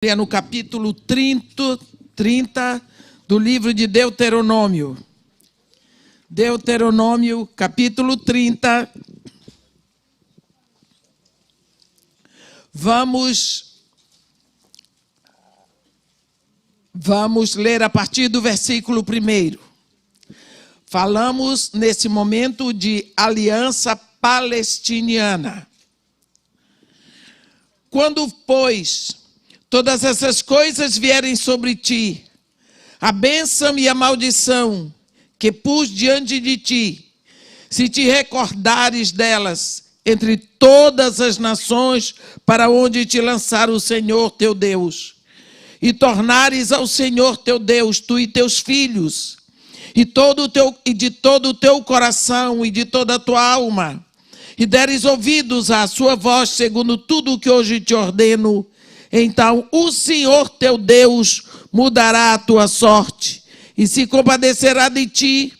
É no capítulo 30 do livro de Deuteronômio. Deuteronômio, capítulo 30. Vamos ler a partir do versículo 1. Falamos nesse momento de aliança palestiniana. Quando, pois, todas essas coisas vierem sobre ti, a bênção e a maldição que pus diante de ti, se te recordares delas entre todas as nações para onde te lançar o Senhor teu Deus, e tornares ao Senhor teu Deus, tu e teus filhos, e de todo o teu coração e de toda a tua alma, e deres ouvidos à sua voz segundo tudo o que hoje te ordeno, então o Senhor teu Deus mudará a tua sorte e se compadecerá de ti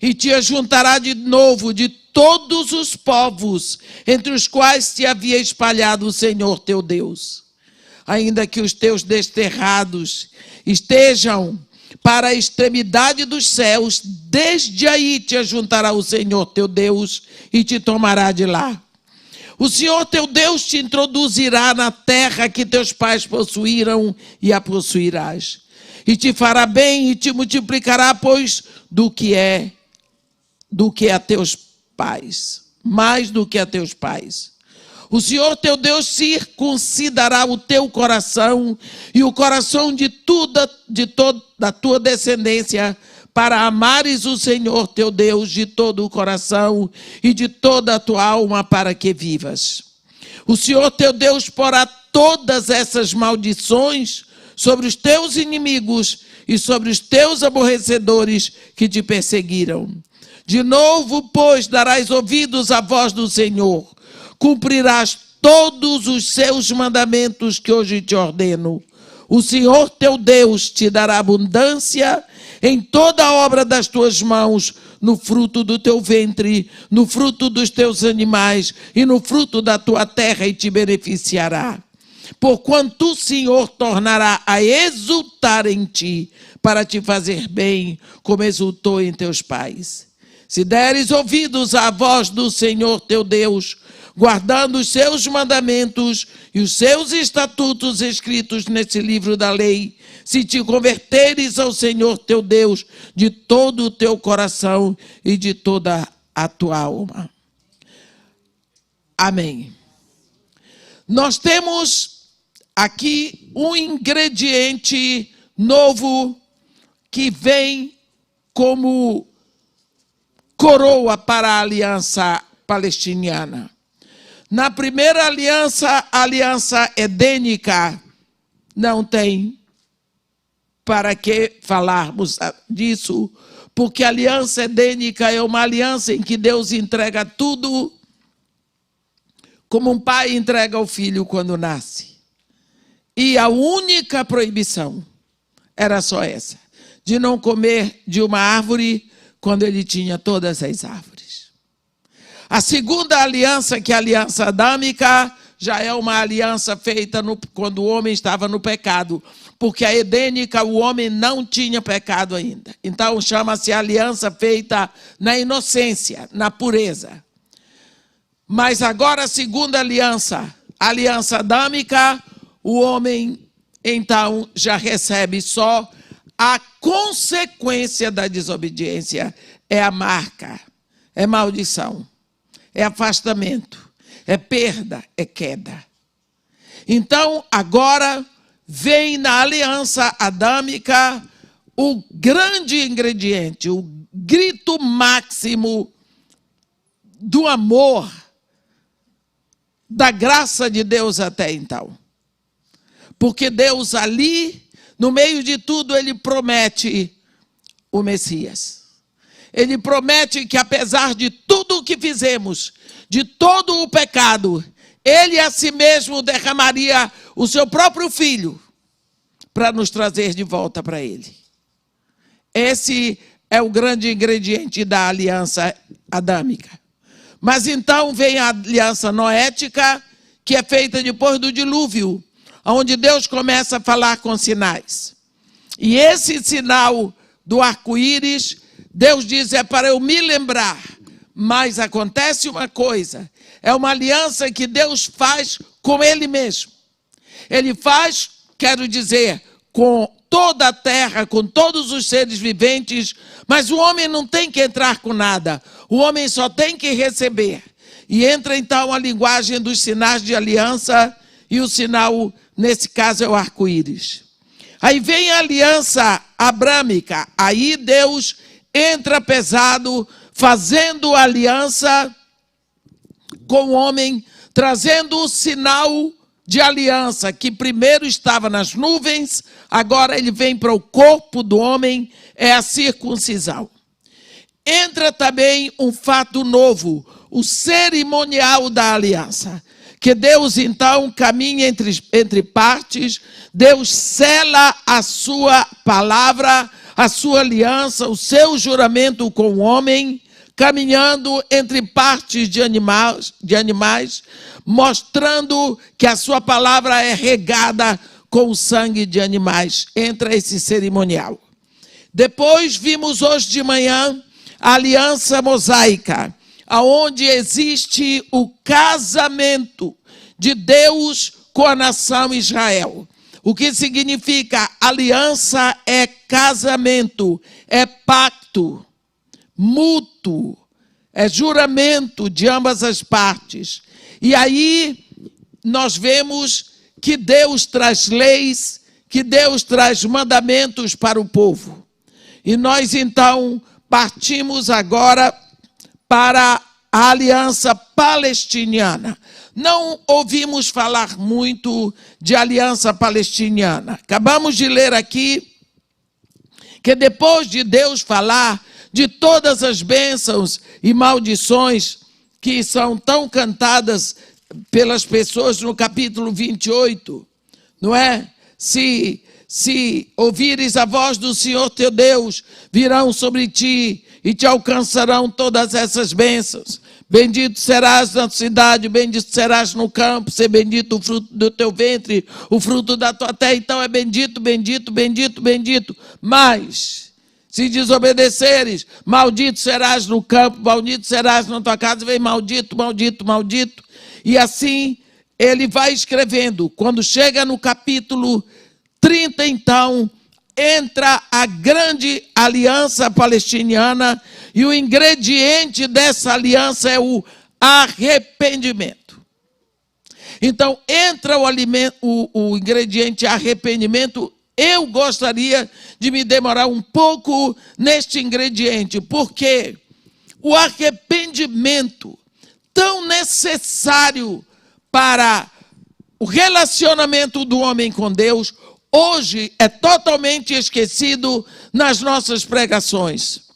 e te ajuntará de novo de todos os povos entre os quais te havia espalhado o Senhor teu Deus. Ainda que os teus desterrados estejam para a extremidade dos céus, desde aí te ajuntará o Senhor teu Deus e te tomará de lá. O Senhor teu Deus te introduzirá na terra que teus pais possuíram e a possuirás. E te fará bem e te multiplicará, pois, do que é a teus pais, mais do que a teus pais. O Senhor teu Deus circuncidará o teu coração e o coração de toda a tua descendência, para amares o Senhor teu Deus de todo o coração e de toda a tua alma, para que vivas. O Senhor teu Deus porá todas essas maldições sobre os teus inimigos e sobre os teus aborrecedores que te perseguiram. De novo, pois, darás ouvidos à voz do Senhor, cumprirás todos os seus mandamentos que hoje te ordeno. O Senhor teu Deus te dará abundância em toda a obra das tuas mãos, no fruto do teu ventre, no fruto dos teus animais e no fruto da tua terra, e te beneficiará. Porquanto o Senhor tornará a exultar em ti, para te fazer bem, como exultou em teus pais. Se deres ouvidos à voz do Senhor teu Deus, guardando os seus mandamentos e os seus estatutos escritos nesse livro da lei, se te converteres ao Senhor teu Deus de todo o teu coração e de toda a tua alma. Amém. Nós temos aqui um ingrediente novo que vem como coroa para a aliança palestiniana. Na primeira aliança, a aliança edênica, não tem para que falarmos disso, porque a aliança edênica é uma aliança em que Deus entrega tudo como um pai entrega ao filho quando nasce. E a única proibição era só essa, de não comer de uma árvore quando ele tinha todas as árvores. A segunda aliança, que é a aliança adâmica, já é uma aliança feita quando o homem estava no pecado, porque a edênica o homem não tinha pecado ainda. Então chama-se aliança feita na inocência, na pureza. Mas agora a segunda aliança, a aliança adâmica, o homem então já recebe só a consequência da desobediência, é a marca, é maldição. É afastamento, é perda, é queda. Então, agora, vem na aliança adâmica o grande ingrediente, o grito máximo do amor, da graça de Deus até então. Porque Deus ali, no meio de tudo, ele promete o Messias. Ele promete que, apesar de tudo o que fizemos, de todo o pecado, ele a si mesmo derramaria o seu próprio filho para nos trazer de volta para ele. Esse é o grande ingrediente da aliança adâmica. Mas então vem a aliança noética, que é feita depois do dilúvio, onde Deus começa a falar com sinais. E esse sinal do arco-íris, Deus diz, é para eu me lembrar. Mas acontece uma coisa, é uma aliança que Deus faz com Ele mesmo. Ele faz, quero dizer, com toda a terra, com todos os seres viventes, mas o homem não tem que entrar com nada, o homem só tem que receber. E entra então a linguagem dos sinais de aliança, e o sinal, nesse caso, é o arco-íris. Aí vem a aliança abrâmica, aí Deus entra pesado, fazendo aliança com o homem, trazendo o sinal de aliança, que primeiro estava nas nuvens, agora ele vem para o corpo do homem, é a circuncisão. Entra também um fato novo, o cerimonial da aliança, que Deus então caminha entre partes, Deus sela a sua palavra, a sua aliança, o seu juramento com o homem, caminhando entre partes de animais, mostrando que a sua palavra é regada com o sangue de animais. Entra esse cerimonial. Depois vimos hoje de manhã a aliança mosaica, onde existe o casamento de Deus com a nação Israel. O que significa aliança é casamento, é pacto mútuo, é juramento de ambas as partes. E aí nós vemos que Deus traz leis, que Deus traz mandamentos para o povo. E nós então partimos agora para a aliança palestiniana. Não ouvimos falar muito de aliança palestiniana. Acabamos de ler aqui que depois de Deus falar de todas as bênçãos e maldições que são tão cantadas pelas pessoas no capítulo 28, não é? Se ouvires a voz do Senhor teu Deus, virão sobre ti e te alcançarão todas essas bênçãos. Bendito serás na cidade, bendito serás no campo, ser bendito o fruto do teu ventre, o fruto da tua terra. Então é bendito, bendito, bendito, bendito. Mas se desobedeceres, maldito serás no campo, maldito serás na tua casa, vem maldito, maldito, maldito. E assim ele vai escrevendo. Quando chega no capítulo 30, então, entra a grande aliança palestiniana, e o ingrediente dessa aliança é o arrependimento. Então, entra o ingrediente arrependimento. Eu gostaria de me demorar um pouco neste ingrediente, porque o arrependimento, tão necessário para o relacionamento do homem com Deus, hoje é totalmente esquecido nas nossas pregações.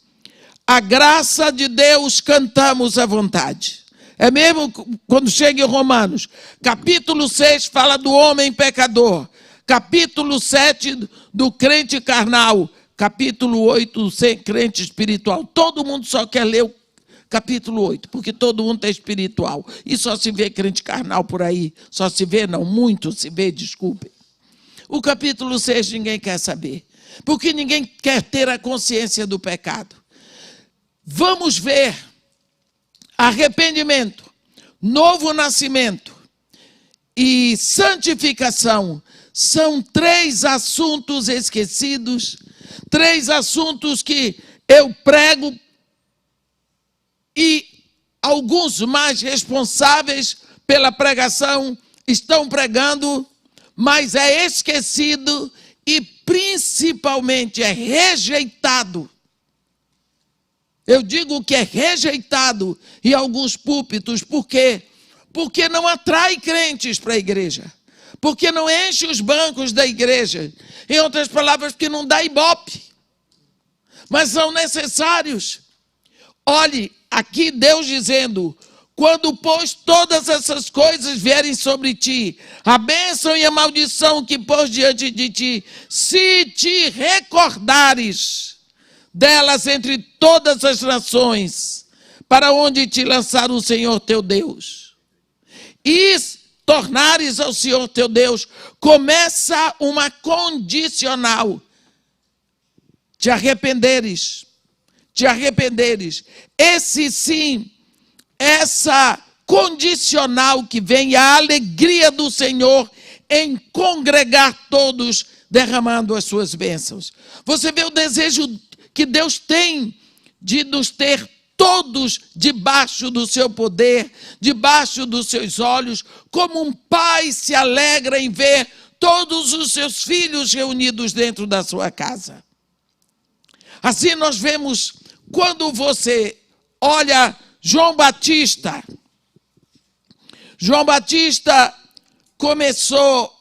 A graça de Deus cantamos à vontade. É mesmo quando chega em Romanos, capítulo 6 fala do homem pecador, capítulo 7 do crente carnal, capítulo 8 do crente espiritual. Todo mundo só quer ler o capítulo 8, porque todo mundo é espiritual. E só se vê crente carnal por aí. Só se vê, não, muito se vê, desculpem. O capítulo 6 ninguém quer saber, porque ninguém quer ter a consciência do pecado. Vamos ver arrependimento, novo nascimento e santificação. São 3 assuntos esquecidos, 3 assuntos que eu prego e alguns mais responsáveis pela pregação estão pregando, mas é esquecido e principalmente é rejeitado. Eu digo que é rejeitado em alguns púlpitos. Por quê? Porque não atrai crentes para a igreja. Porque não enche os bancos da igreja. Em outras palavras, porque não dá ibope. Mas são necessários. Olhe, aqui Deus dizendo: quando, pois, todas essas coisas vierem sobre ti, a bênção e a maldição que pôs diante de ti, se te recordares delas entre todas as nações, para onde te lançar o Senhor teu Deus. E tornares ao Senhor teu Deus, começa uma condicional. Te arrependeres. Esse sim, essa condicional que vem a alegria do Senhor em congregar todos, derramando as suas bênçãos. Você vê o desejo que Deus tem de nos ter todos debaixo do seu poder, debaixo dos seus olhos, como um pai se alegra em ver todos os seus filhos reunidos dentro da sua casa. Assim nós vemos, quando você olha João Batista começou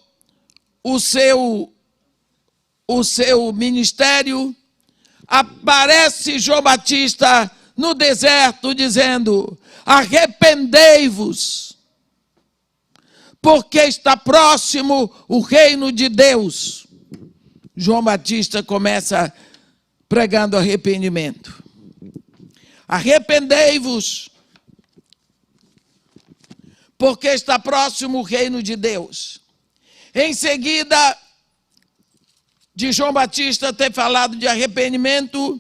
o seu ministério, aparece João Batista no deserto dizendo: arrependei-vos, porque está próximo o reino de Deus. João Batista começa pregando arrependimento. Arrependei-vos, porque está próximo o reino de Deus. Em seguida de João Batista ter falado de arrependimento,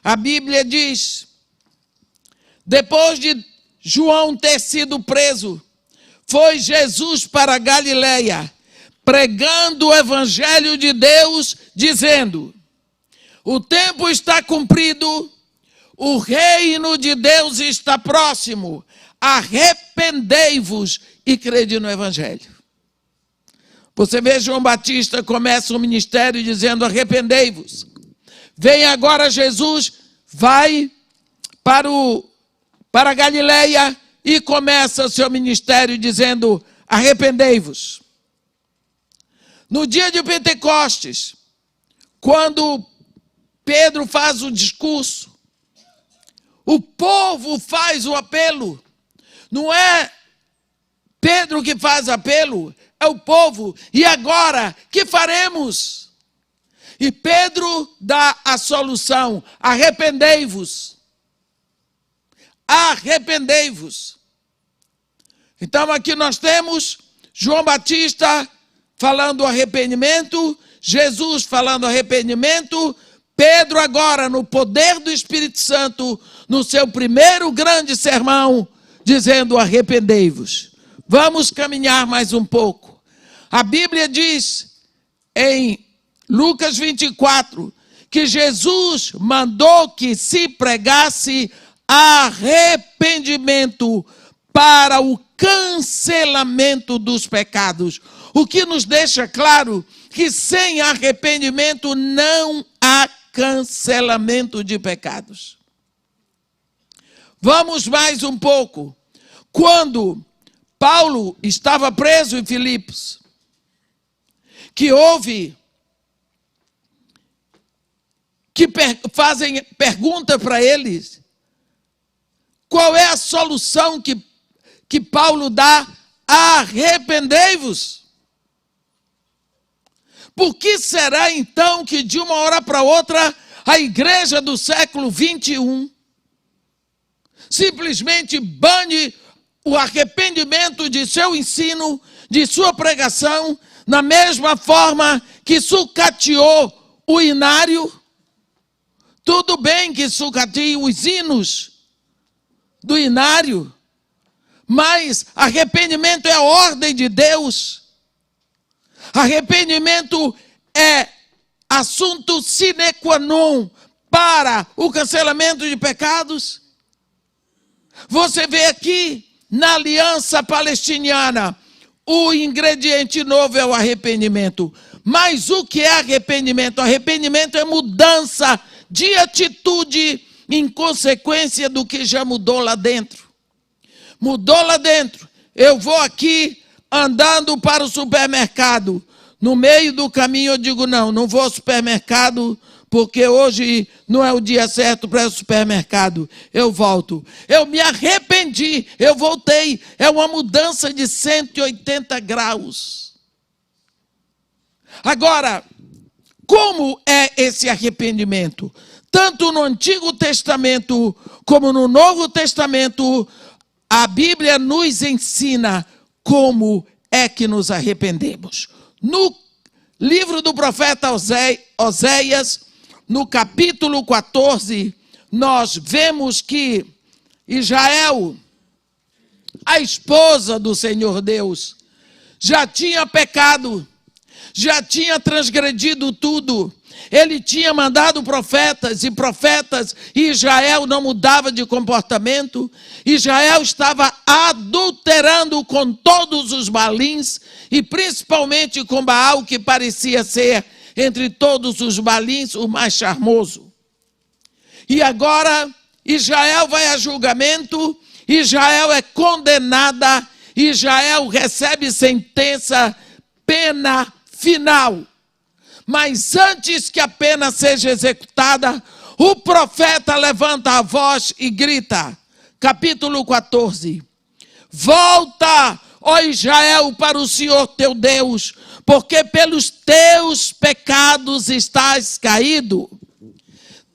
a Bíblia diz: depois de João ter sido preso, foi Jesus para Galileia, pregando o evangelho de Deus, dizendo: o tempo está cumprido, o reino de Deus está próximo, arrependei-vos e crede no evangelho. Você vê, João Batista começa o ministério dizendo: arrependei-vos. Vem agora Jesus, vai para Galileia e começa o seu ministério dizendo: arrependei-vos. No dia de Pentecostes, quando Pedro faz o discurso, o povo faz o apelo. Não é Pedro que faz apelo, é o povo. E agora, que faremos? E Pedro dá a solução: arrependei-vos. Arrependei-vos. Então aqui nós temos João Batista falando arrependimento, Jesus falando arrependimento, Pedro agora no poder do Espírito Santo, no seu primeiro grande sermão, dizendo: arrependei-vos. Vamos caminhar mais um pouco. A Bíblia diz em Lucas 24 que Jesus mandou que se pregasse arrependimento para o cancelamento dos pecados. O que nos deixa claro que sem arrependimento não há cancelamento de pecados. Vamos mais um pouco. Quando Paulo estava preso em Filipos, que houve que fazem pergunta para eles: qual é a solução que Paulo dá? Arrependei-vos. Por que será então que de uma hora para outra a igreja do século 21 simplesmente bane o arrependimento de seu ensino, de sua pregação, na mesma forma que sucateou o inário? Tudo bem que sucateie os hinos do inário, mas arrependimento é a ordem de Deus. Arrependimento é assunto sine qua non para o cancelamento de pecados. Você vê aqui na aliança palestiniana, o ingrediente novo é o arrependimento. Mas o que é arrependimento? Arrependimento é mudança de atitude em consequência do que já mudou lá dentro. Mudou lá dentro. Eu vou aqui andando para o supermercado. No meio do caminho eu digo: não vou ao supermercado, porque hoje não é o dia certo para ir ao supermercado. Eu volto. Eu me arrependi, eu voltei. É uma mudança de 180 graus. Agora, como é esse arrependimento? Tanto no Antigo Testamento como no Novo Testamento, a Bíblia nos ensina como é que nos arrependemos. No livro do profeta Oséias, no capítulo 14, nós vemos que Israel, a esposa do Senhor Deus, já tinha pecado, já tinha transgredido tudo. Ele tinha mandado profetas, e Israel não mudava de comportamento. Israel estava adulterando com todos os Baalins, e principalmente com Baal, que parecia ser, entre todos os Baalins, o mais charmoso. E agora, Israel vai a julgamento, Israel é condenada, Israel recebe sentença, pena final. Mas antes que a pena seja executada, o profeta levanta a voz e grita, capítulo 14, volta, ó Israel, para o Senhor teu Deus, porque pelos teus pecados estás caído.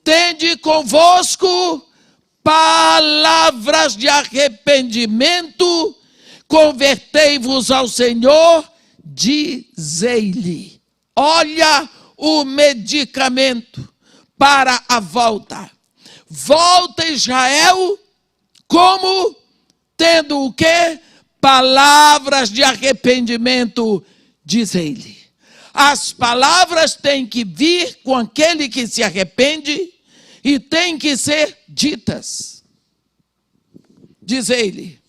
Tende convosco palavras de arrependimento, convertei-vos ao Senhor, dizei-lhe. Olha o medicamento para a volta. Volta Israel como tendo o quê? Palavras de arrependimento, diz ele. As palavras têm que vir com aquele que se arrepende e têm que ser ditas. Diz ele,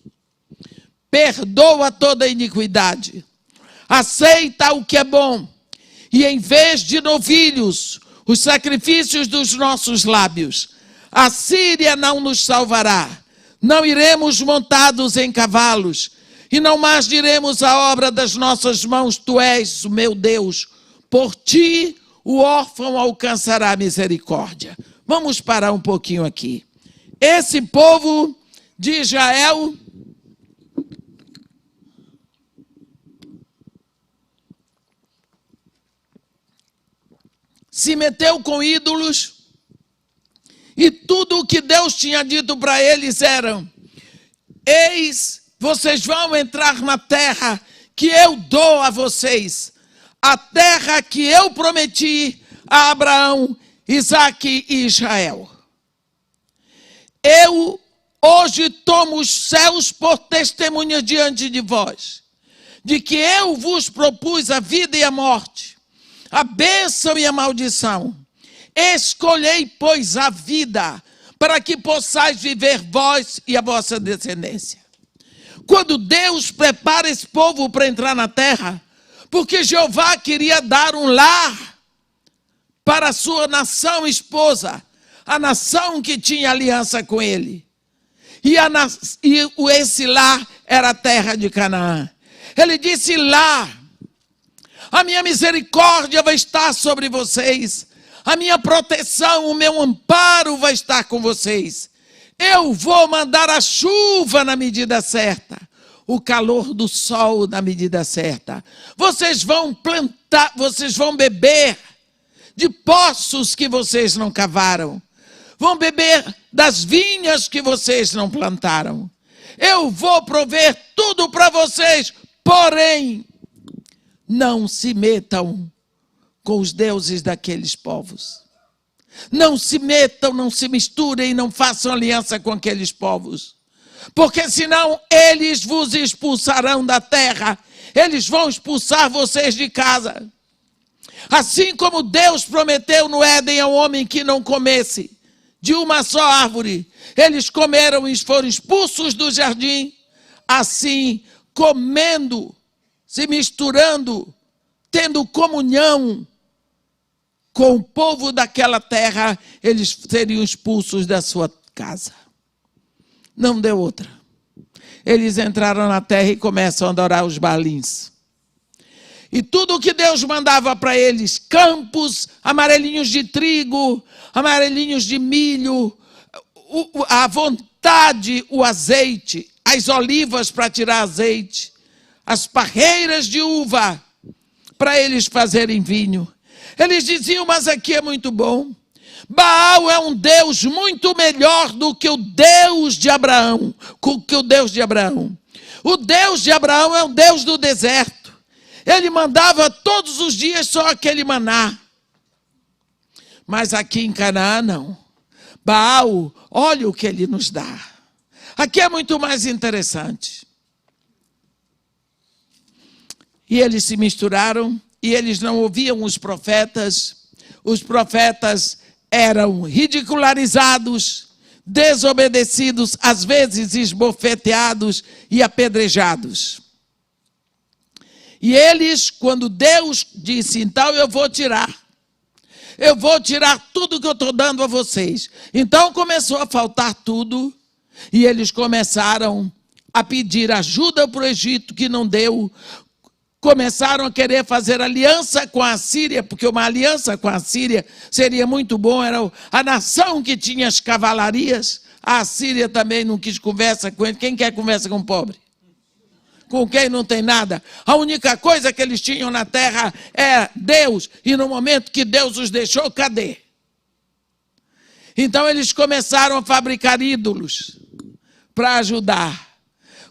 perdoa toda iniquidade, aceita o que é bom, e em vez de novilhos, os sacrifícios dos nossos lábios, a Síria não nos salvará. Não iremos montados em cavalos, e não mais diremos a obra das nossas mãos, tu és o meu Deus. Por ti o órfão alcançará misericórdia. Vamos parar um pouquinho aqui. Esse povo de Israel se meteu com ídolos, e tudo o que Deus tinha dito para eles era, eis, vocês vão entrar na terra que eu dou a vocês, a terra que eu prometi a Abraão, Isaque e Israel. Eu hoje tomo os céus por testemunha diante de vós, de que eu vos propus a vida e a morte, a bênção e a maldição. Escolhei, pois, a vida, para que possais viver vós e a vossa descendência. Quando Deus prepara esse povo para entrar na terra, porque Jeová queria dar um lar para a sua nação esposa, a nação que tinha aliança com ele. E esse lar era a terra de Canaã. Ele disse lá, a minha misericórdia vai estar sobre vocês, a minha proteção, o meu amparo vai estar com vocês. Eu vou mandar a chuva na medida certa, o calor do sol na medida certa. Vocês vão plantar, vocês vão beber de poços que vocês não cavaram. Vão beber das vinhas que vocês não plantaram. Eu vou prover tudo para vocês, porém, não se metam com os deuses daqueles povos. Não se metam, não se misturem, não façam aliança com aqueles povos. Porque senão eles vos expulsarão da terra. Eles vão expulsar vocês de casa. Assim como Deus prometeu no Éden ao homem que não comesse de uma só árvore, eles comeram e foram expulsos do jardim. Assim, comendo, se misturando, tendo comunhão com o povo daquela terra, eles seriam expulsos da sua casa. Não deu outra. Eles entraram na terra e começam a adorar os Baalins. E tudo o que Deus mandava para eles, campos amarelinhos de trigo, amarelinhos de milho, a vontade, o azeite, as olivas para tirar azeite, as parreiras de uva para eles fazerem vinho. Eles diziam, mas aqui é muito bom. Baal é um Deus muito melhor do que o Deus de Abraão, O Deus de Abraão é o Deus do deserto. Ele mandava todos os dias só aquele maná. Mas aqui em Canaã, não. Baal, olha o que ele nos dá. Aqui é muito mais interessante. E eles se misturaram e eles não ouviam os profetas. Os profetas eram ridicularizados, desobedecidos, às vezes esbofeteados e apedrejados. E eles, quando Deus disse, então eu vou tirar tudo que eu estou dando a vocês. Então começou a faltar tudo e eles começaram a pedir ajuda para o Egito, que não deu. Começaram a querer fazer aliança com a Síria, porque uma aliança com a Síria seria muito bom, era a nação que tinha as cavalarias. A Síria também não quis conversa com ele. Quem quer conversa com o pobre? Com quem não tem nada? A única coisa que eles tinham na terra é Deus, e no momento que Deus os deixou, cadê? Então eles começaram a fabricar ídolos para ajudar.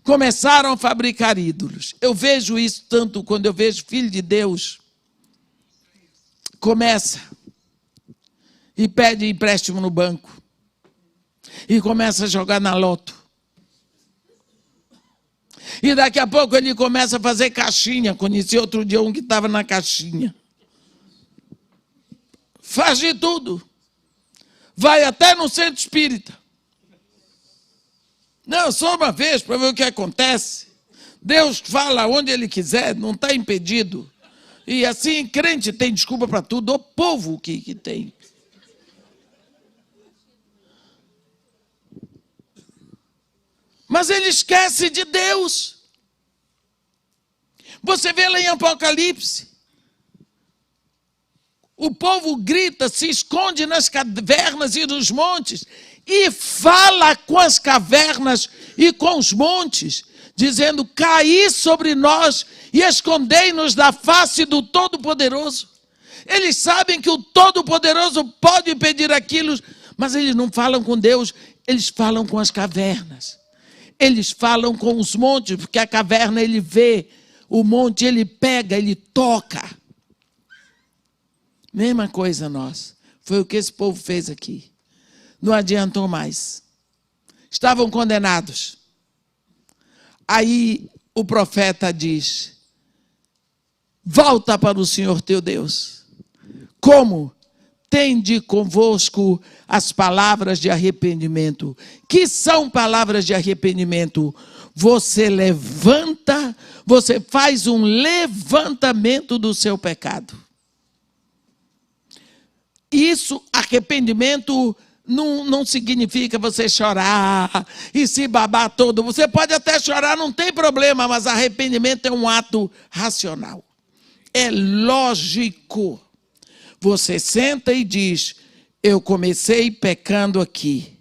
Começaram a fabricar ídolos. Eu vejo isso tanto quando eu vejo filho de Deus. Começa e pede empréstimo no banco. E começa a jogar na loto. E daqui a pouco ele começa a fazer caixinha. Conheci outro dia um que estava na caixinha. Faz de tudo. Vai até no centro espírita. Não, só uma vez para ver o que acontece. Deus fala onde Ele quiser, não está impedido. E assim, crente tem desculpa para tudo, o povo que tem. Mas ele esquece de Deus. Você vê lá em Apocalipse. O povo grita, se esconde nas cavernas e nos montes e fala com as cavernas e com os montes, dizendo, caí sobre nós e escondei-nos da face do Todo-Poderoso. Eles sabem que o Todo-Poderoso pode pedir aquilo, mas eles não falam com Deus, eles falam com as cavernas. Eles falam com os montes, porque a caverna ele vê, o monte ele pega, ele toca. Mesma coisa nós. Foi o que esse povo fez aqui. Não adiantou mais. Estavam condenados. Aí o profeta diz, volta para o Senhor teu Deus. Como? Tende convosco as palavras de arrependimento. Que são palavras de arrependimento? Você levanta, você faz um levantamento do seu pecado. Isso, arrependimento, não significa você chorar e se babar todo. Você pode até chorar, não tem problema, mas arrependimento é um ato racional. É lógico. Você senta e diz, eu comecei pecando aqui.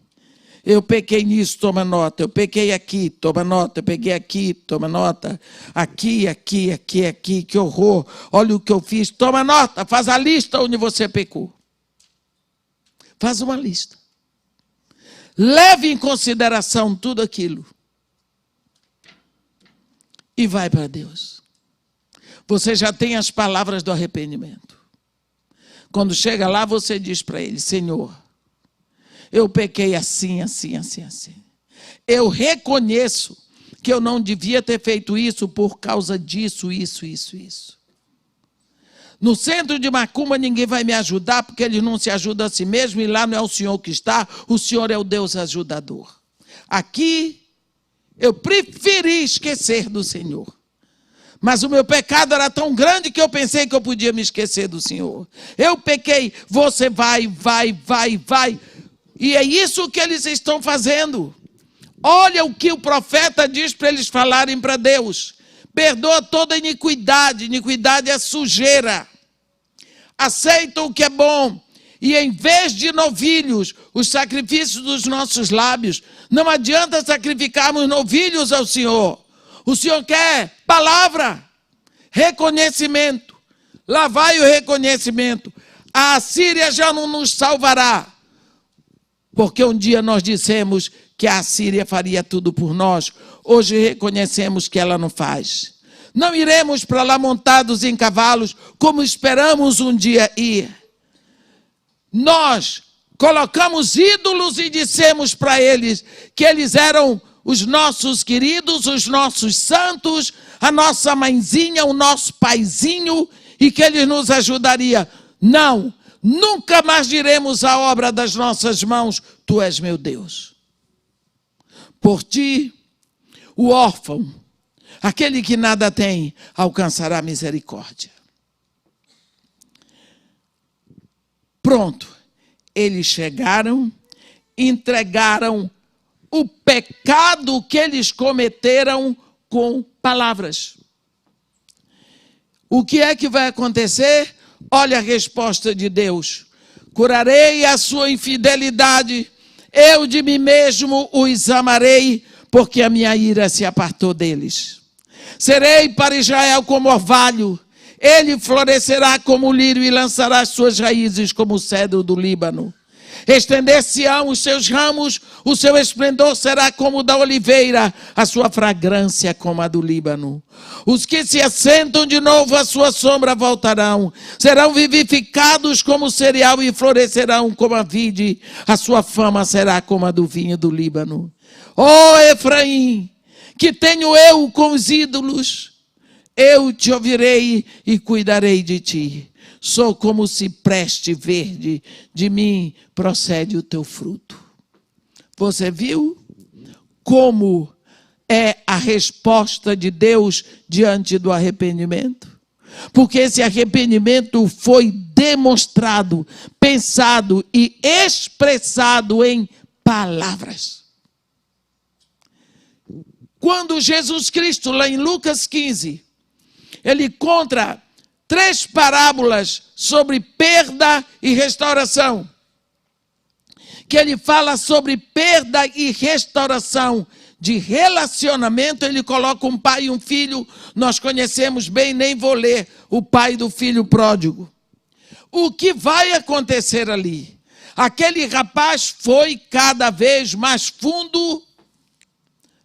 Eu pequei nisso, toma nota. Eu pequei aqui, toma nota. Eu peguei aqui, toma nota. Aqui, aqui, aqui, aqui, que horror. Olha o que eu fiz, toma nota. Faz a lista onde você pecou. Faz uma lista. Leve em consideração tudo aquilo. E vai para Deus. Você já tem as palavras do arrependimento. Quando chega lá, você diz para ele, Senhor, eu pequei assim, assim, assim, assim. Eu reconheço que eu não devia ter feito isso por causa disso, isso, isso, isso. No centro de Macumba ninguém vai me ajudar, porque ele não se ajuda a si mesmo, e lá não é o Senhor que está, o Senhor é o Deus ajudador. Aqui, eu preferi esquecer do Senhor. Mas o meu pecado era tão grande que eu pensei que eu podia me esquecer do Senhor. Eu pequei, você vai. E é isso que eles estão fazendo. Olha o que o profeta diz para eles falarem para Deus. Perdoa toda iniquidade. Iniquidade é sujeira. Aceitam o que é bom. E em vez de novilhos, os sacrifícios dos nossos lábios, não adianta sacrificarmos novilhos ao Senhor. O Senhor quer palavra, reconhecimento. Lá vai o reconhecimento. A Assíria já não nos salvará. Porque um dia nós dissemos que a Assíria faria tudo por nós. hoje reconhecemos que ela não faz. Não iremos para lá montados em cavalos, como esperamos um dia ir. Nós colocamos ídolos e dissemos para eles que eles eram os nossos queridos, os nossos santos, a nossa mãezinha, o nosso paizinho, e que ele nos ajudaria. Não, nunca mais diremos a obra das nossas mãos, tu és meu Deus. Por ti, o órfão, aquele que nada tem, alcançará misericórdia. Pronto, eles chegaram, entregaram o pecado que eles cometeram com palavras. O que é que vai acontecer? Olha a resposta de Deus. Curarei a sua infidelidade, eu de mim mesmo os amarei, porque a minha ira se apartou deles. Serei para Israel como orvalho, ele florescerá como o lírio e lançará as suas raízes como o cedro do Líbano. Estender-se-ão os seus ramos, o seu esplendor será como o da oliveira, a sua fragrância como a do Líbano. Os que se assentam de novo à sua sombra voltarão, serão vivificados como o cereal e florescerão como a vide, a sua fama será como a do vinho do Líbano. Ó Efraim, que tenho eu com os ídolos, eu te ouvirei e cuidarei de ti. Sou como o cipreste verde, de mim procede o teu fruto. Você viu como é a resposta de Deus diante do arrependimento? Porque esse arrependimento foi demonstrado, pensado e expressado em palavras. Quando Jesus Cristo, lá em Lucas 15, ele conta 3 parábolas sobre perda e restauração. Que ele fala sobre perda e restauração de relacionamento. Ele coloca um pai e um filho. Nós conhecemos bem, nem vou ler, o pai do filho pródigo. O que vai acontecer ali? Aquele rapaz foi cada vez mais fundo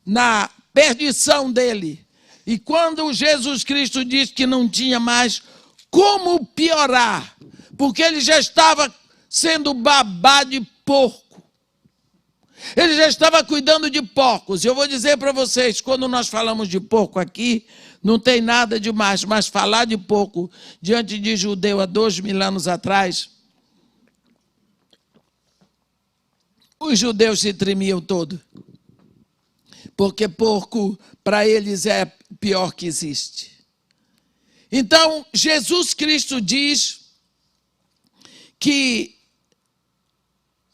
na perdição dele. E quando Jesus Cristo disse que não tinha mais como piorar, porque ele já estava sendo babá de porco, ele já estava cuidando de porcos. Eu vou dizer para vocês, quando nós falamos de porco aqui, não tem nada demais, mas falar de porco diante de judeu há 2000 anos atrás, os judeus se tremiam todo. Porque porco, para eles, é o pior que existe. Então, Jesus Cristo diz que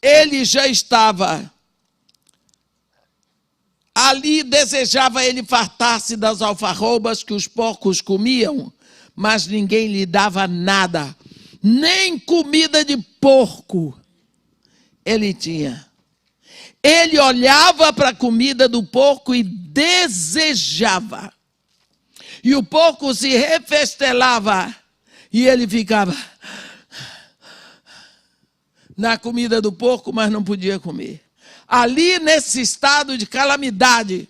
ele já estava ali, desejava ele fartar-se das alfarrobas que os porcos comiam, mas ninguém lhe dava nada, nem comida de porco ele tinha. Ele olhava para a comida do porco e desejava. E o porco se refestelava e ele ficava na comida do porco, mas não podia comer. Ali, nesse estado de calamidade,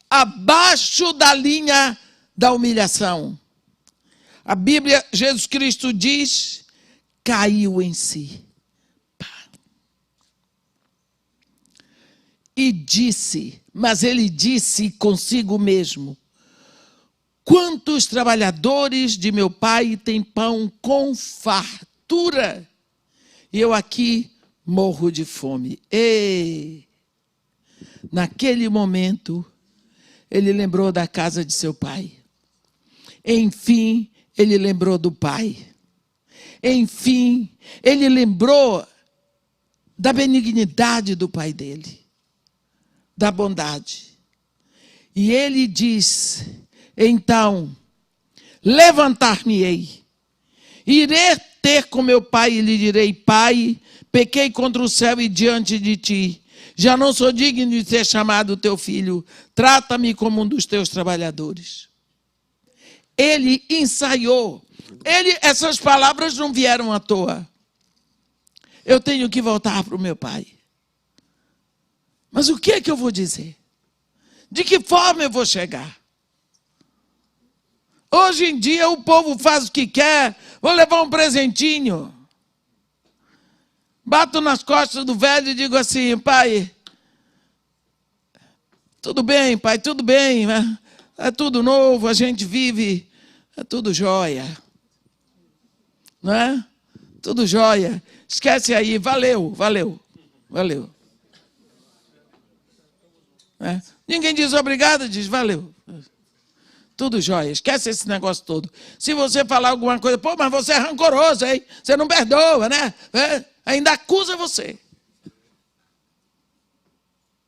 abaixo da linha da humilhação, a Bíblia, Jesus Cristo diz, caiu em si. E disse, mas ele disse consigo mesmo, quantos trabalhadores de meu pai têm pão com fartura, e eu aqui morro de fome. E naquele momento, ele lembrou da casa de seu pai. Enfim, ele lembrou do pai. Enfim, ele lembrou da benignidade do pai dele, da bondade. E ele diz, então, levantar-me-ei, irei ter com meu pai e lhe direi, pai, pequei contra o céu e diante de ti, já não sou digno de ser chamado teu filho, trata-me como um dos teus trabalhadores. Ele ensaiou, essas palavras não vieram à toa. Eu tenho que voltar para o meu pai. Mas o que é que eu vou dizer? De que forma eu vou chegar? Hoje em dia o povo faz o que quer, vou levar um presentinho. Bato nas costas do velho e digo assim: pai, tudo bem, pai, tudo bem, né? É tudo novo, a gente vive, é tudo jóia. Não é? Tudo jóia. Esquece aí, valeu. É? Ninguém diz obrigado, diz valeu. Tudo jóia, esquece esse negócio todo. Se você falar alguma coisa, pô, mas você é rancoroso, hein? Você não perdoa, né? É? Ainda acusa você.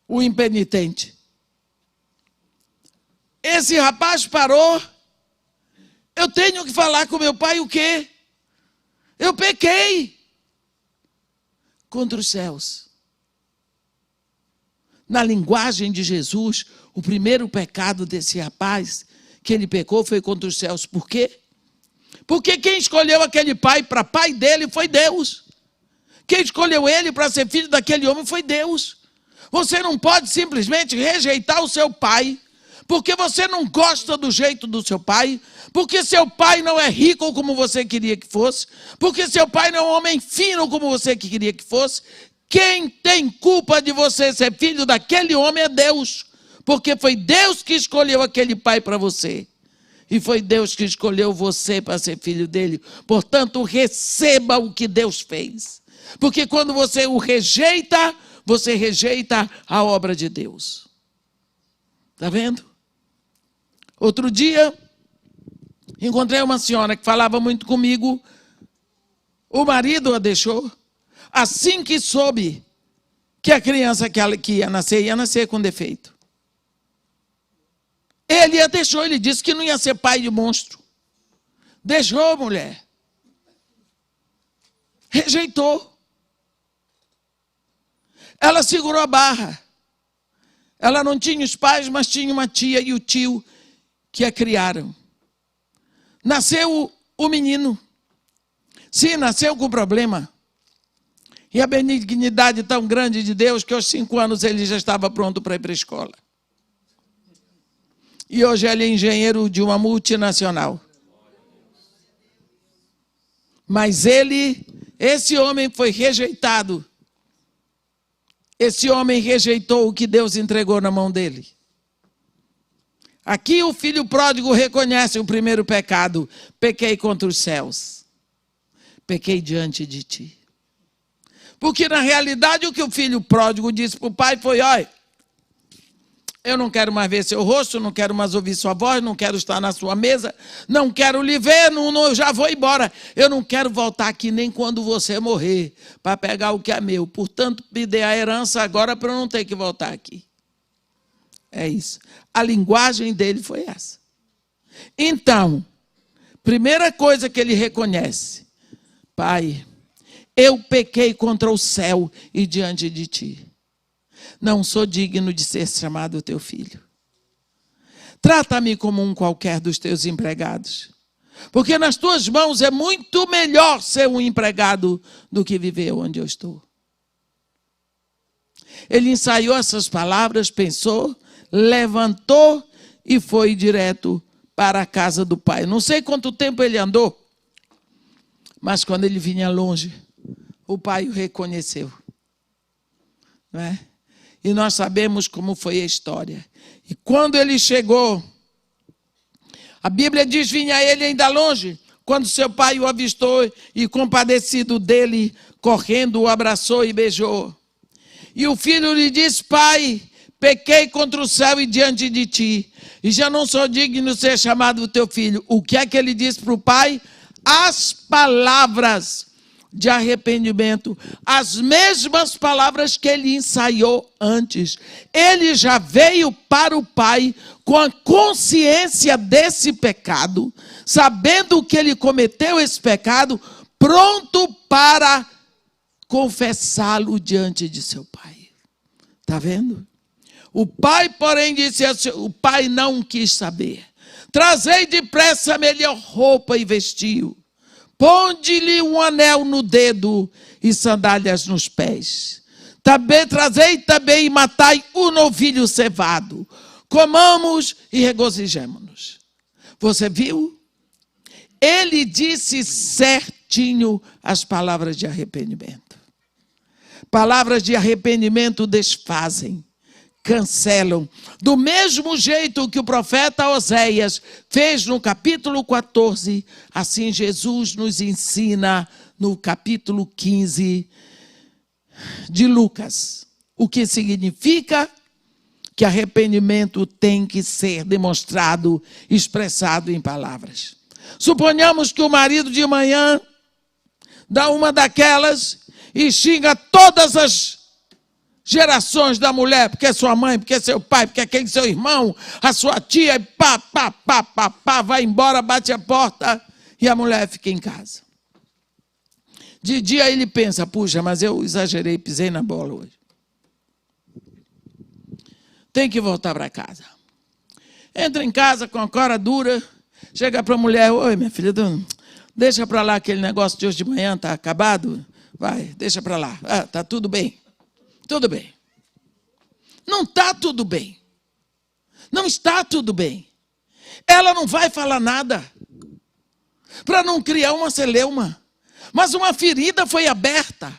O impenitente. Esse rapaz parou. Eu tenho que falar com meu pai o quê? Eu pequei contra os céus. Na linguagem de Jesus, o primeiro pecado desse rapaz que ele pecou foi contra os céus. Por quê? Porque quem escolheu aquele pai para pai dele foi Deus. Quem escolheu ele para ser filho daquele homem foi Deus. Você não pode simplesmente rejeitar o seu pai, porque você não gosta do jeito do seu pai, porque seu pai não é rico como você queria que fosse, porque seu pai não é um homem fino como você queria que fosse. Quem tem culpa de você ser filho daquele homem é Deus, porque foi Deus que escolheu aquele pai para você. E foi Deus que escolheu você para ser filho dele. Portanto, receba o que Deus fez. Porque quando você o rejeita, você rejeita a obra de Deus. Está vendo? Outro dia, encontrei uma senhora que falava muito comigo. O marido a deixou. Assim que soube que a criança que ia nascer com defeito. Ele a deixou, ele disse que não ia ser pai de monstro. Deixou, mulher. Rejeitou. Ela segurou a barra. Ela não tinha os pais, mas tinha uma tia e o tio que a criaram. Nasceu o menino. Sim, nasceu com problema. E a benignidade tão grande de Deus que aos 5 anos ele já estava pronto para ir para a escola. E hoje ele é engenheiro de uma multinacional. Mas esse homem foi rejeitado. Esse homem rejeitou o que Deus entregou na mão dele. Aqui o filho pródigo reconhece o primeiro pecado. Pequei contra os céus. Pequei diante de ti. Porque na realidade o que o filho pródigo disse para o pai foi: olha, eu não quero mais ver seu rosto, não quero mais ouvir sua voz, não quero estar na sua mesa, não quero lhe ver, eu já vou embora. Eu não quero voltar aqui nem quando você morrer, para pegar o que é meu. Portanto, me dê a herança agora para eu não ter que voltar aqui. É isso. A linguagem dele foi essa. Então, primeira coisa que ele reconhece: pai, eu pequei contra o céu e diante de ti. Não sou digno de ser chamado teu filho. Trata-me como um qualquer dos teus empregados. Porque nas tuas mãos é muito melhor ser um empregado do que viver onde eu estou. Ele ensaiou essas palavras, pensou, levantou e foi direto para a casa do pai. Não sei quanto tempo ele andou, mas quando ele vinha longe, o pai o reconheceu. Não é? E nós sabemos como foi a história. E quando ele chegou, a Bíblia diz: vinha ele ainda longe, quando seu pai o avistou e, compadecido dele, correndo, o abraçou e beijou. E o filho lhe disse: pai, pequei contra o céu e diante de ti, e já não sou digno de ser chamado teu filho. O que é que ele disse para o pai? As palavras de arrependimento, as mesmas palavras que ele ensaiou antes. Ele já veio para o pai com a consciência desse pecado, sabendo que ele cometeu esse pecado, pronto para confessá-lo diante de seu pai. Está vendo? O pai, porém, disse assim, o pai não quis saber. Trazei depressa a melhor roupa e vestiu. Ponde-lhe um anel no dedo e sandálias nos pés. Trazei também e matai o novilho cevado. Comamos e regozijemo-nos. Você viu? Ele disse certinho as palavras de arrependimento. Palavras de arrependimento desfazem, cancelam. Do mesmo jeito que o profeta Oséias fez no capítulo 14, assim Jesus nos ensina no capítulo 15 de Lucas. O que significa que arrependimento tem que ser demonstrado, expressado em palavras. Suponhamos que o marido de manhã dá uma daquelas e xinga todas as gerações da mulher, porque é sua mãe, porque é seu pai, porque é quem seu irmão, a sua tia, e pá, vai embora, bate a porta e a mulher fica em casa. De dia ele pensa, puxa, mas eu exagerei, pisei na bola hoje. Tem que voltar para casa. Entra em casa com a cara dura, chega para a mulher, oi minha filha, deixa para lá aquele negócio de hoje de manhã, está acabado? Vai, deixa para lá, está tudo bem. Tudo bem. Não está tudo bem. Não está tudo bem. Ela não vai falar nada para não criar uma celeuma. Mas uma ferida foi aberta.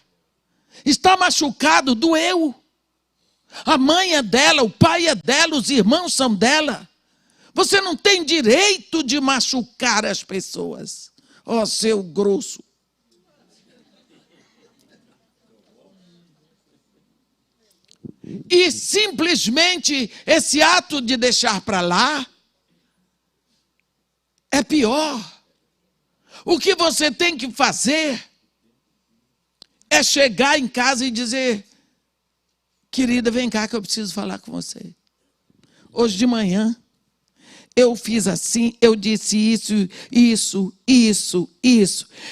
Está machucado, doeu. A mãe é dela, o pai é dela, os irmãos são dela. Você não tem direito de machucar as pessoas. Ó, seu grosso. E simplesmente esse ato de deixar para lá é pior. O que você tem que fazer é chegar em casa e dizer, querida, vem cá que eu preciso falar com você. Hoje de manhã eu fiz assim, eu disse isso.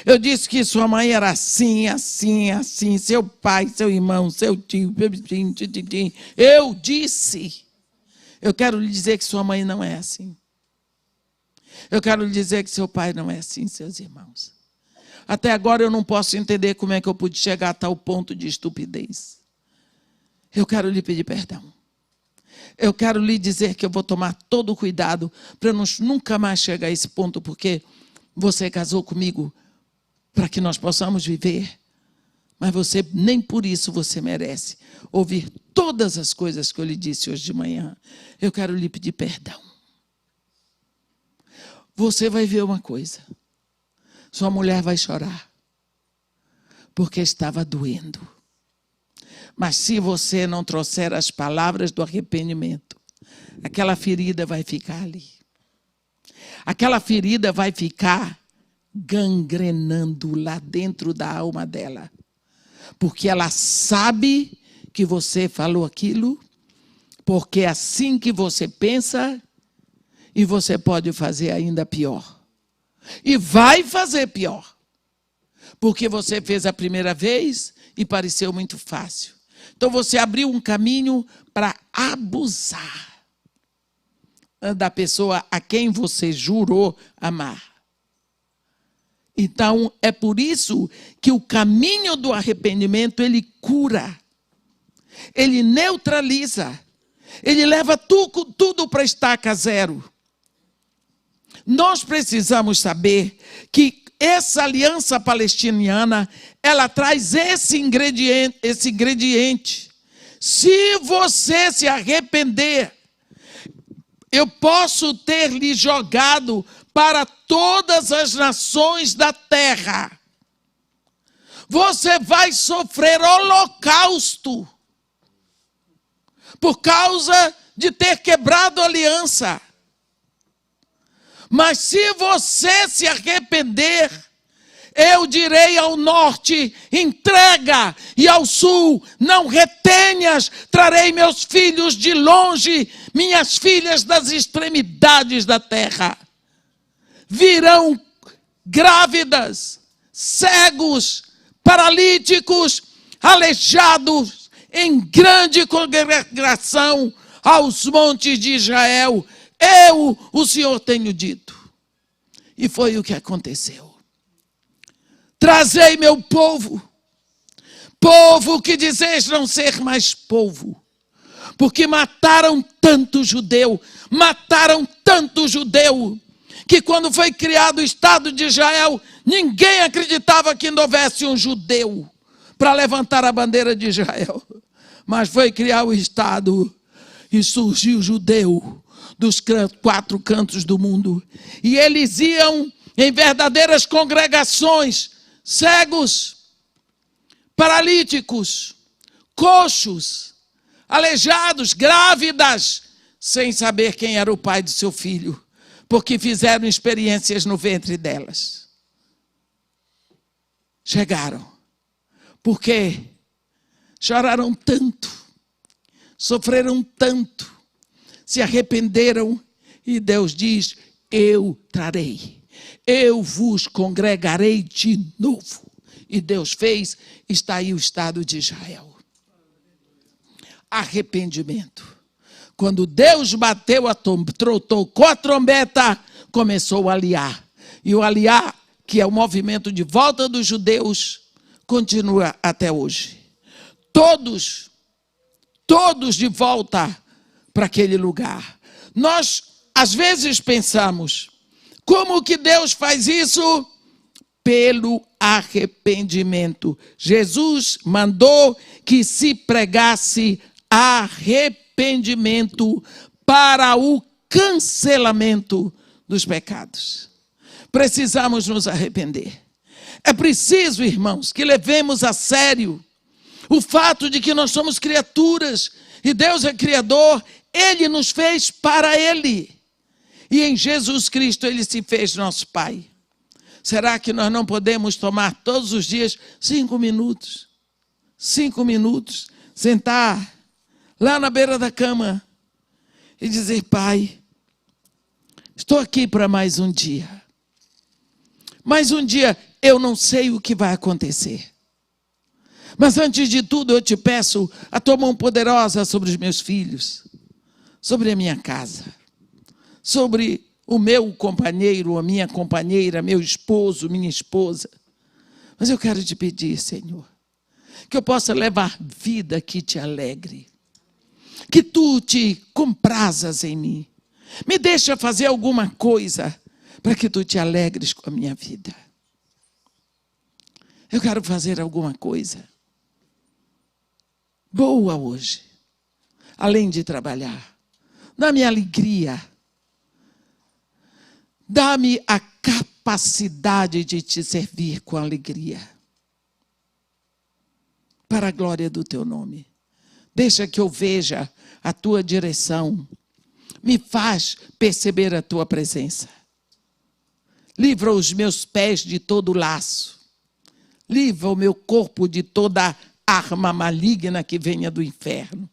Eu disse que sua mãe era assim, seu pai, seu irmão, seu tio. Eu disse. Eu quero lhe dizer que sua mãe não é assim. Eu quero lhe dizer que seu pai não é assim, seus irmãos. Até agora eu não posso entender como é que eu pude chegar a tal ponto de estupidez. Eu quero lhe pedir perdão. Eu quero lhe dizer que eu vou tomar todo o cuidado para nunca mais chegar a esse ponto, porque você casou comigo para que nós possamos viver, mas você nem por isso você merece ouvir todas as coisas que eu lhe disse hoje de manhã. Eu quero lhe pedir perdão. Você vai ver uma coisa. Sua mulher vai chorar, porque estava doendo. Mas se você não trouxer as palavras do arrependimento, aquela ferida vai ficar ali. Aquela ferida vai ficar gangrenando lá dentro da alma dela. Porque ela sabe que você falou aquilo, porque é assim que você pensa, e você pode fazer ainda pior. E vai fazer pior. Porque você fez a primeira vez e pareceu muito fácil. Então você abriu um caminho para abusar da pessoa a quem você jurou amar. Então é por isso que o caminho do arrependimento, ele cura, ele neutraliza, ele leva tudo para estaca zero. Nós precisamos saber que essa aliança palestiniana, ela traz esse ingrediente. Se você se arrepender, eu posso ter lhe jogado para todas as nações da terra. Você vai sofrer holocausto por causa de ter quebrado a aliança. Mas se você se arrepender, eu direi ao norte, entrega, e ao sul, não retenhas, trarei meus filhos de longe, minhas filhas das extremidades da terra. Virão grávidas, cegos, paralíticos, aleijados, em grande congregação aos montes de Israel. Eu, o Senhor, tenho dito. E foi o que aconteceu. Trazei meu povo Povo que dizeis não ser mais povo, porque mataram tanto judeu, que quando foi criado o Estado de Israel, ninguém acreditava que ainda houvesse um judeu para levantar a bandeira de Israel. Mas foi criar o Estado e surgiu judeu dos 4 cantos do mundo. E eles iam em verdadeiras congregações, cegos, paralíticos, coxos, aleijados, grávidas, sem saber quem era o pai do seu filho, porque fizeram experiências no ventre delas. Chegaram, porque choraram tanto, sofreram tanto, se arrependeram, e Deus diz: eu trarei, eu vos congregarei de novo. E Deus fez, está aí o Estado de Israel. Arrependimento. Quando Deus bateu tocou a trombeta, começou a aliar. E o aliar, que é o movimento de volta dos judeus, continua até hoje. Todos de volta para aquele lugar. Nós, às vezes, pensamos, como que Deus faz isso? Pelo arrependimento. Jesus mandou que se pregasse arrependimento para o cancelamento dos pecados. Precisamos nos arrepender. É preciso, irmãos, que levemos a sério o fato de que nós somos criaturas e Deus é criador. Ele nos fez para Ele. E em Jesus Cristo Ele se fez nosso Pai. Será que nós não podemos tomar todos os dias 5 minutos? 5 minutos, sentar lá na beira da cama e dizer: Pai, estou aqui para mais um dia. Mais um dia, eu não sei o que vai acontecer. Mas antes de tudo, eu te peço a tua mão poderosa sobre os meus filhos, sobre a minha casa, sobre o meu companheiro, a minha companheira, meu esposo, minha esposa. Mas eu quero te pedir, Senhor, que eu possa levar vida que te alegre, que tu te comprazas em mim. Me deixa fazer alguma coisa para que tu te alegres com a minha vida. Eu quero fazer alguma coisa boa hoje, além de trabalhar. Dá-me alegria. Dá-me a capacidade de te servir com alegria. Para a glória do teu nome. Deixa que eu veja a tua direção. Me faz perceber a tua presença. Livra os meus pés de todo laço. Livra o meu corpo de toda arma maligna que venha do inferno.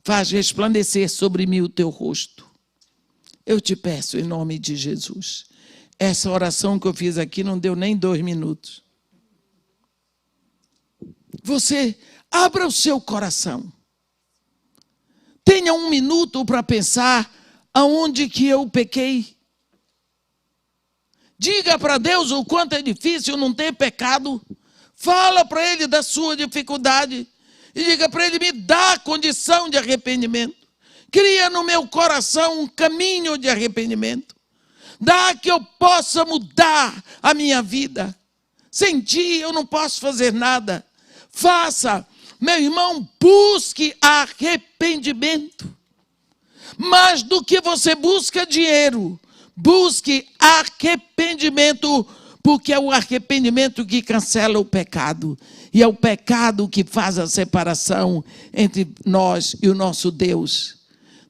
Faz resplandecer sobre mim o teu rosto. Eu te peço em nome de Jesus. Essa oração que eu fiz aqui não deu nem 2 minutos. Você abra o seu coração. Tenha 1 minuto para pensar aonde que eu pequei. Diga para Deus o quanto é difícil não ter pecado. Fala para Ele da sua dificuldade. E diga para Ele: me dá condição de arrependimento. Cria no meu coração um caminho de arrependimento. Dá que eu possa mudar a minha vida. Sem ti eu não posso fazer nada. Faça, meu irmão, busque arrependimento. Mais do que você busca dinheiro, busque arrependimento, porque é o arrependimento que cancela o pecado. E é o pecado que faz a separação entre nós e o nosso Deus.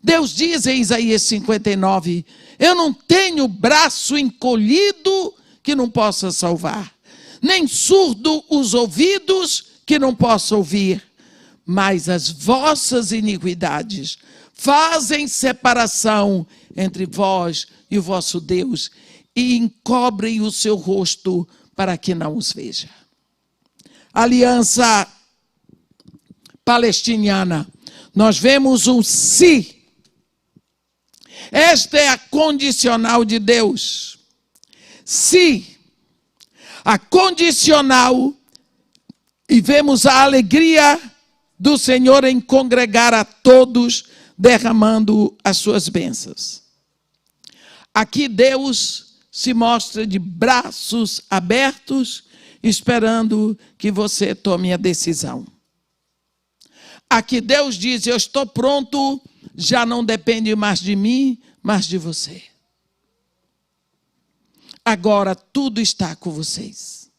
Deus diz em Isaías 59, eu não tenho braço encolhido que não possa salvar, nem surdo os ouvidos que não possa ouvir, mas as vossas iniquidades fazem separação entre vós e o vosso Deus, e encobrem o seu rosto para que não os veja. Aliança palestiniana, nós vemos um se. Esta é a condicional de Deus. Se a condicional E vemos a alegria do Senhor em congregar a todos, derramando as suas bênçãos. Aqui Deus se mostra de braços abertos, esperando que você tome a decisão. Aqui Deus diz: eu estou pronto, já não depende mais de mim, mas de você. Agora tudo está com vocês.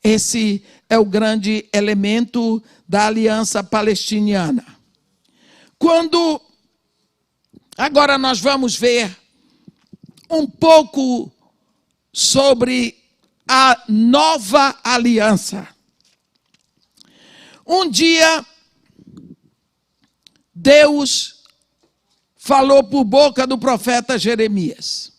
Esse é o grande elemento da aliança palestiniana. Agora nós vamos ver um pouco sobre a nova aliança. Um dia, Deus falou por boca do profeta Jeremias.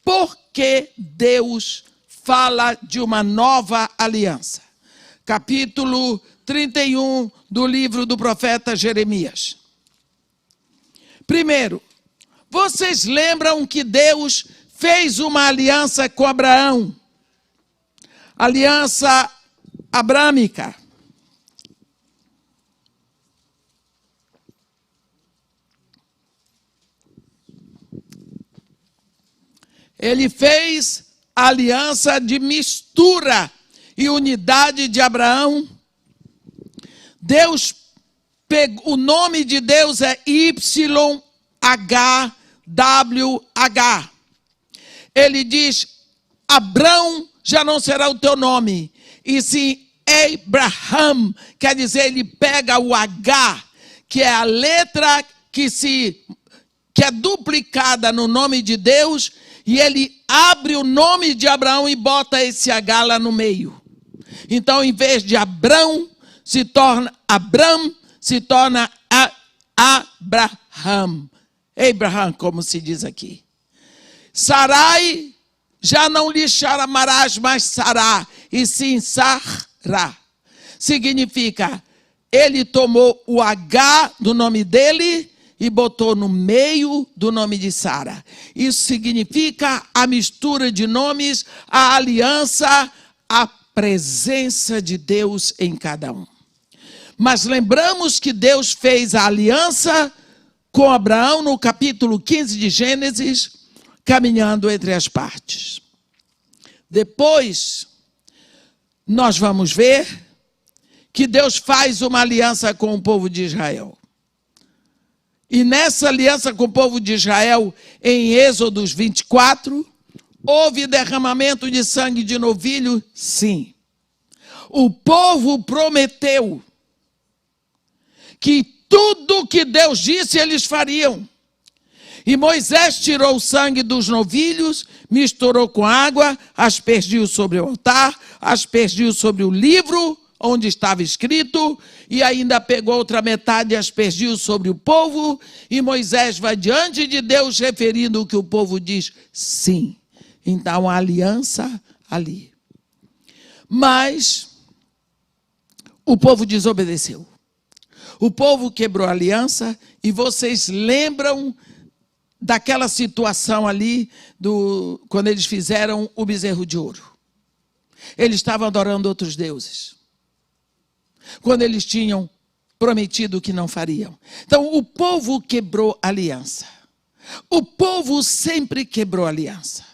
Por que Deus fala de uma nova aliança? Capítulo 31 do livro do profeta Jeremias. Primeiro, vocês lembram que Deus fez uma aliança com Abraão? Aliança abrâmica. Ele fez a aliança de mistura e unidade de Abraão. Deus pegou, o nome de Deus é YHWH. Ele diz: Abrão já não será o teu nome, e sim Abraham, quer dizer, ele pega o H, que é a letra que é duplicada no nome de Deus, e ele abre o nome de Abraão e bota esse H lá no meio. Então, em vez de Abrão, se torna Abram, se torna Abraham. Abraham, como se diz aqui. Sarai, já não lhe chamarás mais Sará, e sim Sará. Significa, ele tomou o H do nome dele e botou no meio do nome de Sara. Isso significa a mistura de nomes, a aliança, a presença de Deus em cada um. Mas lembramos que Deus fez a aliança com Abraão no capítulo 15 de Gênesis, caminhando entre as partes. Depois, nós vamos ver que Deus faz uma aliança com o povo de Israel. E nessa aliança com o povo de Israel, em Êxodos 24, houve derramamento de sangue de novilho? Sim. O povo prometeu que tudo que Deus disse eles fariam. E Moisés tirou o sangue dos novilhos, misturou com água, aspergiu sobre o altar, aspergiu sobre o livro onde estava escrito, e ainda pegou outra metade e aspergiu sobre o povo, e Moisés vai diante de Deus referindo o que o povo diz, sim. Então, a aliança ali. Mas o povo desobedeceu. O povo quebrou a aliança, e vocês lembram daquela situação ali, quando eles fizeram o bezerro de ouro. Eles estavam adorando outros deuses. Quando eles tinham prometido que não fariam. Então, o povo quebrou a aliança. O povo sempre quebrou a aliança.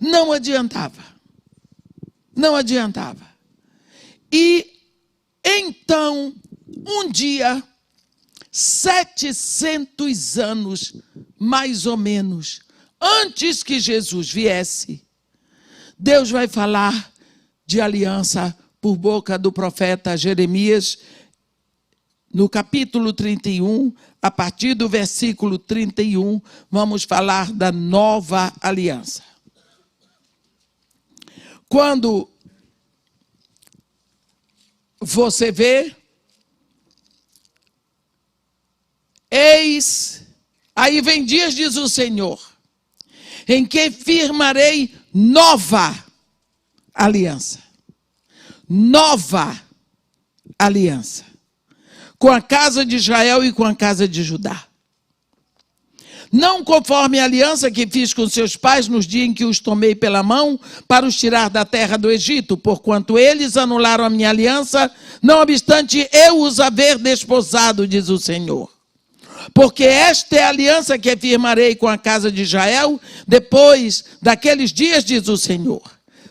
Não adiantava. Não adiantava. E então, um dia, 700 anos, mais ou menos, antes que Jesus viesse, Deus vai falar de aliança por boca do profeta Jeremias, no capítulo 31, a partir do versículo 31, vamos falar da nova aliança. Quando você vê, eis, aí vem dias, diz o Senhor, em que firmarei nova aliança. Nova aliança com a casa de Israel e com a casa de Judá. não conforme a aliança que fiz com seus pais nos dias em que os tomei pela mão para os tirar da terra do Egito, porquanto eles anularam a minha aliança, não obstante eu os haver desposado, diz o Senhor. Porque esta é a aliança que firmarei com a casa de Israel depois daqueles dias, diz o Senhor.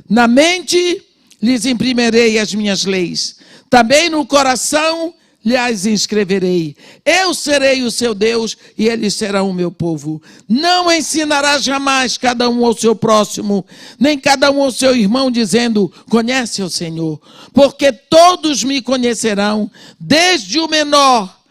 Na mente lhes imprimirei as minhas leis, também no coração lhes inscreverei. Eu serei o seu Deus e eles serão o meu povo. Não ensinará jamais cada um ao seu próximo, nem cada um ao seu irmão, dizendo, conhece o Senhor. Porque todos me conhecerão, desde o menor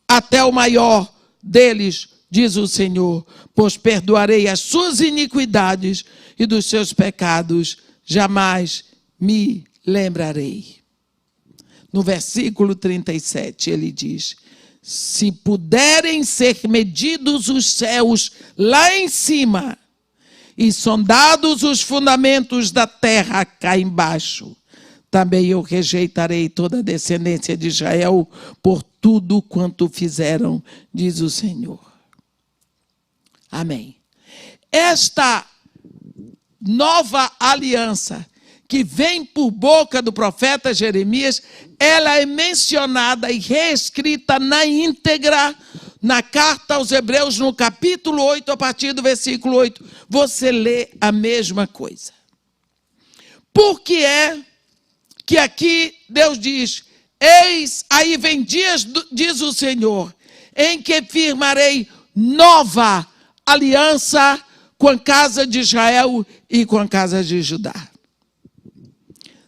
até o maior deles, diz o Senhor. Pois perdoarei as suas iniquidades e dos seus pecados jamais me lembrarei. No versículo 37, ele diz, se puderem ser medidos os céus lá em cima e sondados os fundamentos da terra cá embaixo, também eu rejeitarei toda a descendência de Israel por tudo quanto fizeram, diz o Senhor. Amém. Esta nova aliança que vem por boca do profeta Jeremias, ela é mencionada e reescrita na íntegra na carta aos Hebreus, no capítulo 8, a partir do versículo 8. Você lê a mesma coisa. Por que é que aqui Deus diz, eis, aí vem dias, diz o Senhor, em que firmarei nova aliança com a casa de Israel e com a casa de Judá.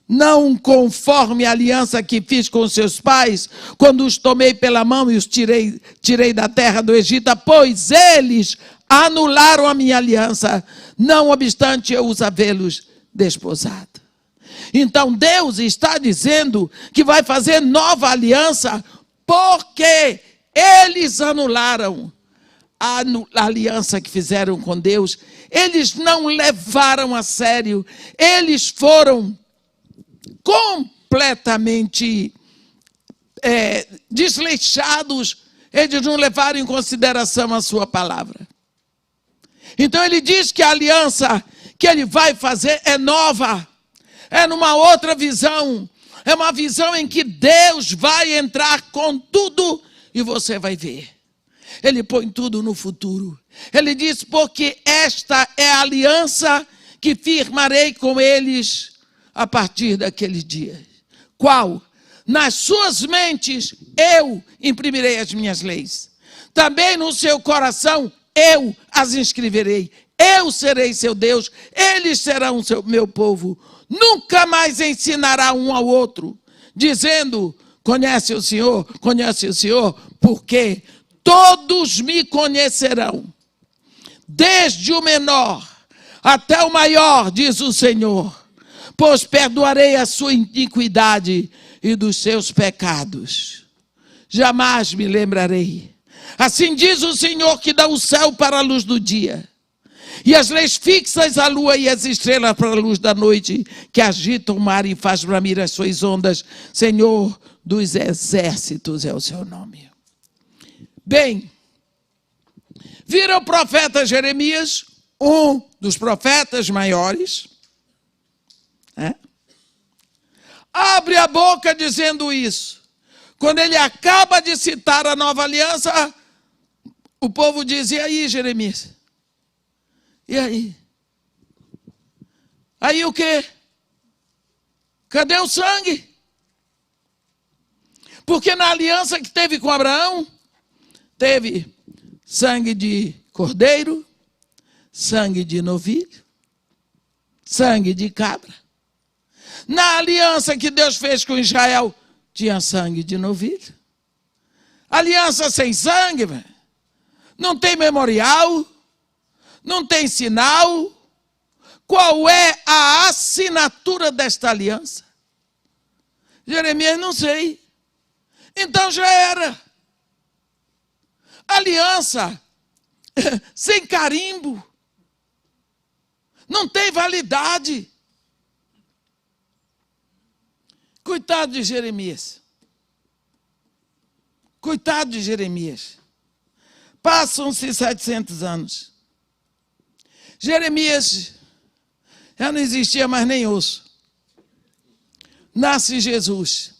Não conforme a aliança que fiz com seus pais, quando os tomei pela mão e os tirei da terra do Egito, pois eles anularam a minha aliança, não obstante eu os havê-los desposado. Então Deus está dizendo que vai fazer nova aliança, porque eles anularam a aliança que fizeram com Deus, eles não levaram a sério, eles foram completamente desleixados, eles não levaram em consideração a sua palavra. Então ele diz que a aliança que ele vai fazer é nova, é numa outra visão, é uma visão em que Deus vai entrar com tudo e você vai ver. Ele põe tudo no futuro. Ele diz, porque esta é a aliança que firmarei com eles a partir daquele dia. Qual? Nas suas mentes eu imprimirei as minhas leis. Também no seu coração eu as inscreverei. Eu serei seu Deus, eles serão meu povo. Nunca mais ensinará um ao outro, dizendo, conhece o Senhor, porque todos me conhecerão, desde o menor até o maior, diz o Senhor, pois perdoarei a sua iniquidade e dos seus pecados. Jamais me lembrarei. Assim diz o Senhor que dá o céu para a luz do dia, e as leis fixas, a lua e as estrelas para a luz da noite, que agitam o mar e faz bramir as suas ondas. Senhor dos exércitos é o seu nome. Bem, viram o profeta Jeremias, um dos profetas maiores, abre a boca dizendo isso. Quando ele acaba de citar a nova aliança, o povo diz, e aí, Jeremias? E aí? Aí o quê? Cadê o sangue? Porque na aliança que teve com Abraão, teve sangue de cordeiro, sangue de novilho, sangue de cabra. Na aliança que Deus fez com Israel, tinha sangue de novilho. Aliança sem sangue, não tem memorial, não tem sinal. Qual é a assinatura desta aliança? Jeremias, não sei. Então já era. Aliança sem carimbo. Não tem validade. Coitado de Jeremias. Coitado de Jeremias. Passam-se 700 anos. Jeremias já não existia mais nem osso. Nasce Jesus.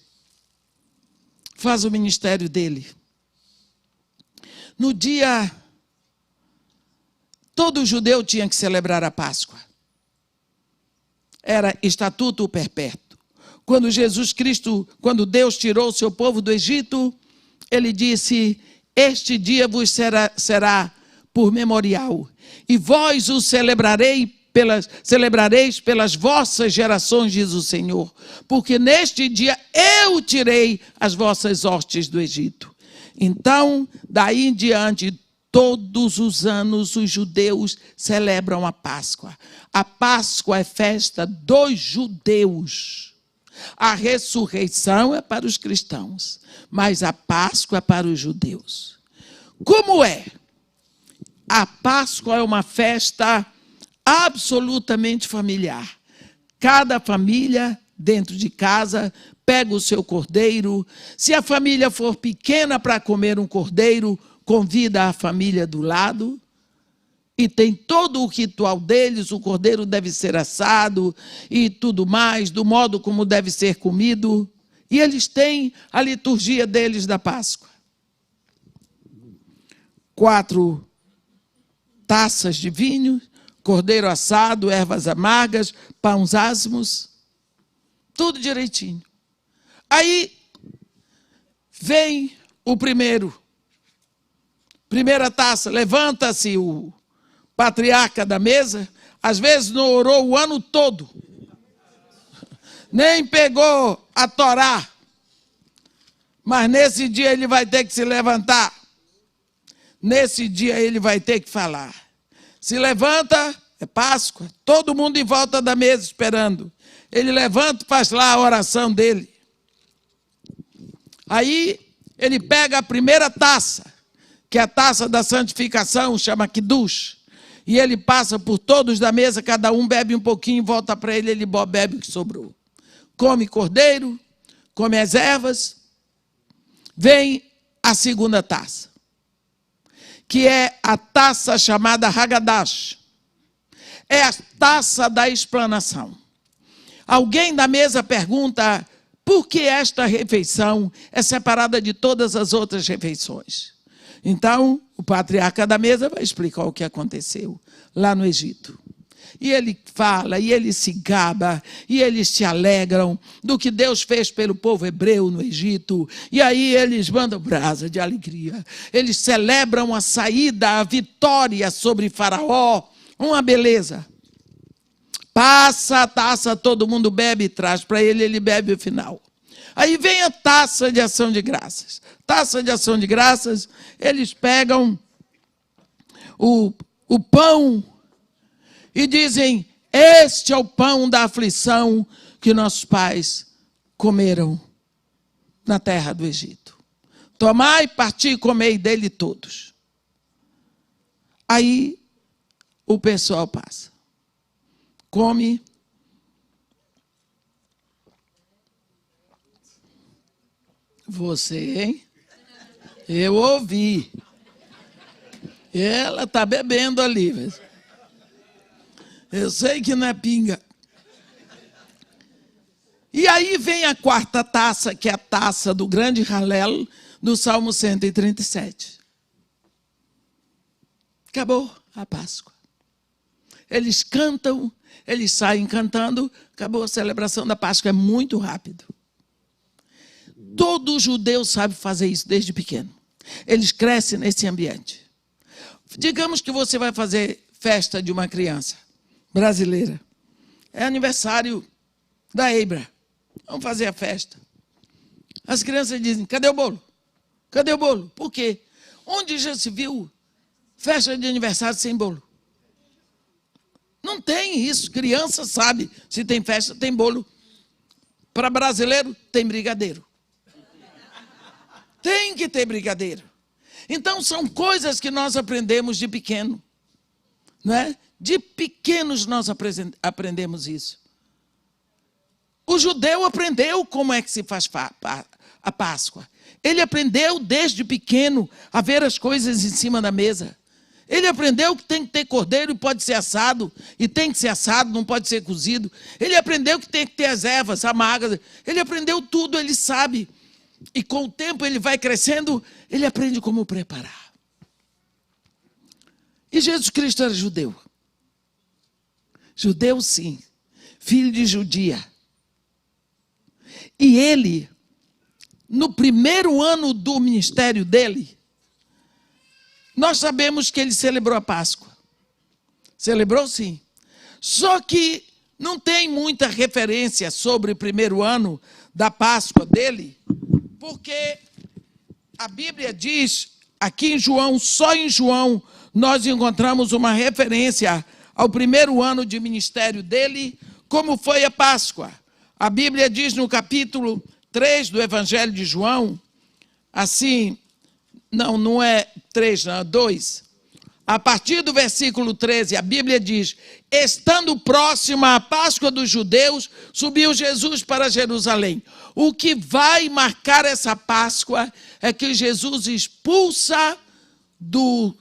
Faz o ministério dele. No dia, todo judeu tinha que celebrar a Páscoa. Era estatuto perpétuo. Quando Jesus Cristo, quando Deus tirou o seu povo do Egito, ele disse: este dia vos será por memorial, e vós o celebrareis pelas vossas gerações, diz o Senhor, porque neste dia eu tirei as vossas hostes do Egito. Então, daí em diante, todos os anos os judeus celebram a Páscoa. A Páscoa é festa dos judeus. A ressurreição é para os cristãos, mas a Páscoa é para os judeus. Como é? A Páscoa é uma festa absolutamente familiar. Cada família, dentro de casa, pega o seu cordeiro. Se a família for pequena para comer um cordeiro, convida a família do lado. E tem todo o ritual deles, o cordeiro deve ser assado e tudo mais, do modo como deve ser comido. E eles têm a liturgia deles da Páscoa. 4 taças de vinho, cordeiro assado, ervas amargas, pães asmos, tudo direitinho. Aí vem o primeira taça, levanta-se o patriarca da mesa, às vezes não orou o ano todo, nem pegou a Torá, mas nesse dia ele vai ter que se levantar, nesse dia ele vai ter que falar. Se levanta, é Páscoa, todo mundo em volta da mesa esperando. Ele levanta e faz lá a oração dele. Aí ele pega a primeira taça, que é a taça da santificação, chama Kiddush, e ele passa por todos da mesa, cada um bebe um pouquinho, volta para ele, ele bebe o que sobrou. Come cordeiro, come as ervas, vem a segunda taça, que é a taça chamada Hagadash. É a taça da explanação. Alguém da mesa pergunta: por que esta refeição é separada de todas as outras refeições? Então, o patriarca da mesa vai explicar o que aconteceu lá no Egito. E ele fala, e ele se gaba, e eles se alegram do que Deus fez pelo povo hebreu no Egito. E aí eles mandam brasa de alegria. Eles celebram a saída, a vitória sobre Faraó. Uma beleza. Passa a taça, todo mundo bebe e traz para ele, ele bebe o final. Aí vem a taça de ação de graças. Taça de ação de graças, eles pegam o pão e dizem: este é o pão da aflição que nossos pais comeram na terra do Egito. Tomai, parti e comei dele todos. Aí o pessoal passa, come. Você, hein? Eu ouvi. Ela está bebendo ali. Eu sei que não é pinga. E aí vem a quarta taça, que é a taça do grande Halel, do Salmo 137. Acabou a Páscoa. Eles cantam, eles saem cantando, acabou a celebração da Páscoa, é muito rápido. Todo judeu sabe fazer isso desde pequeno. Eles crescem nesse ambiente. Digamos que você vai fazer festa de uma criança brasileira. É aniversário da Eibra. Vamos fazer a festa. As crianças dizem: cadê o bolo? Cadê o bolo? Por quê? Onde já se viu festa de aniversário sem bolo? Não tem isso. Criança sabe, se tem festa, tem bolo. Para brasileiro, tem brigadeiro. Tem que ter brigadeiro. Então, são coisas que nós aprendemos de pequeno. Não é? De pequenos nós aprendemos isso. O judeu aprendeu como é que se faz a Páscoa. Ele aprendeu desde pequeno a ver as coisas em cima da mesa. Ele aprendeu que tem que ter cordeiro e pode ser assado, e tem que ser assado, não pode ser cozido. Ele aprendeu que tem que ter as ervas, a maga. Ele aprendeu tudo, ele sabe. E com o tempo ele vai crescendo, ele aprende como preparar. E Jesus Cristo era judeu. Judeu, sim. Filho de judia. E ele, no primeiro ano do ministério dele, nós sabemos que ele celebrou a Páscoa. Celebrou, sim. Só que não tem muita referência sobre o primeiro ano da Páscoa dele, porque a Bíblia diz, aqui em João, só em João, nós encontramos uma referência ao primeiro ano de ministério dele, como foi a Páscoa. A Bíblia diz no capítulo 3 do Evangelho de João, assim, não é 3, não, é 2. A partir do versículo 13, a Bíblia diz, estando próxima à Páscoa dos judeus, subiu Jesus para Jerusalém. O que vai marcar essa Páscoa é que Jesus expulsa do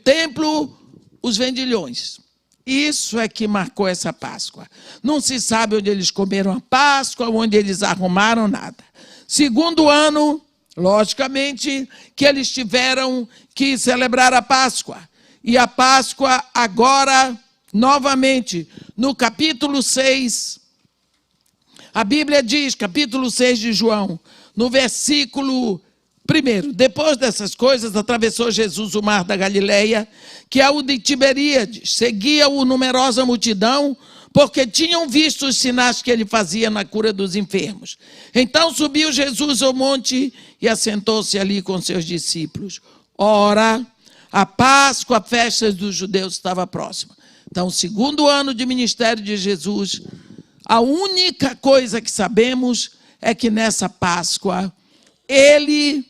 templo os vendilhões. Isso é que marcou essa Páscoa. Não se sabe onde eles comeram a Páscoa, onde eles arrumaram nada. Segundo ano, logicamente, que eles tiveram que celebrar a Páscoa. E a Páscoa agora, novamente, no capítulo 6, a Bíblia diz, capítulo 6 de João, no versículo 1, depois dessas coisas, atravessou Jesus o mar da Galileia, que é o de Tiberíades. Seguia-o numerosa multidão, porque tinham visto os sinais que ele fazia na cura dos enfermos. Então subiu Jesus ao monte e assentou-se ali com seus discípulos. Ora, a Páscoa, a festa dos judeus, estava próxima. Então, o segundo ano de ministério de Jesus, a única coisa que sabemos é que nessa Páscoa, ele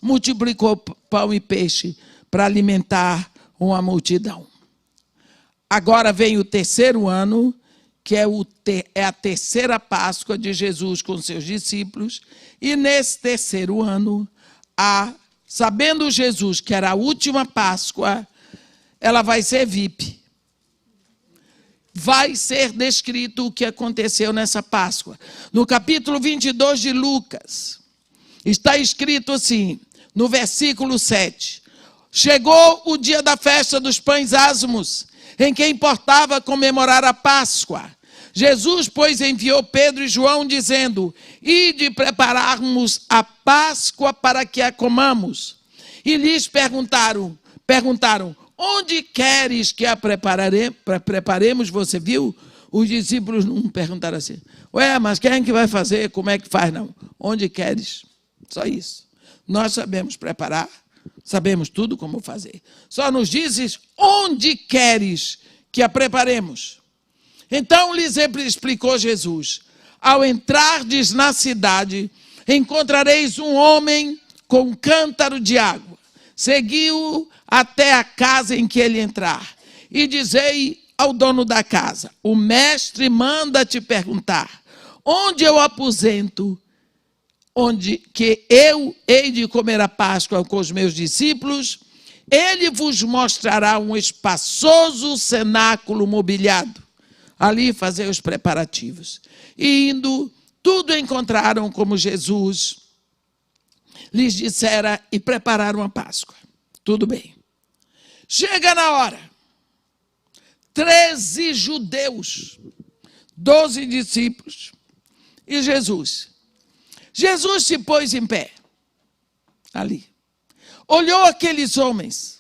multiplicou pão e peixe para alimentar uma multidão. Agora vem o terceiro ano, que é a terceira Páscoa de Jesus com seus discípulos, e nesse terceiro ano, sabendo Jesus que era a última Páscoa, ela vai ser VIP. Vai ser descrito o que aconteceu nessa Páscoa. No capítulo 22 de Lucas, está escrito assim, no versículo 7. Chegou o dia da festa dos pães asmos, em que importava comemorar a Páscoa. Jesus, pois, enviou Pedro e João, dizendo, ide prepararmos a Páscoa para que a comamos. E lhes perguntaram, onde queres que a preparemos? Você viu? Os discípulos não perguntaram assim, mas quem é que vai fazer? Como é que faz? Não, onde queres? Só isso. Nós sabemos preparar, sabemos tudo como fazer. Só nos dizes onde queres que a preparemos. Então lhes explicou Jesus, ao entrardes na cidade, encontrareis um homem com um cântaro de água. Segui-o até a casa em que ele entrar. E dizei ao dono da casa, o mestre manda te perguntar, onde eu aposento, onde que eu hei de comer a Páscoa com os meus discípulos, ele vos mostrará um espaçoso cenáculo mobiliado. Ali fazer os preparativos. E indo, tudo encontraram como Jesus lhes dissera e prepararam a Páscoa. Tudo bem. Chega na hora. 13 judeus, 12 discípulos e Jesus. Jesus se pôs em pé, ali. Olhou aqueles homens.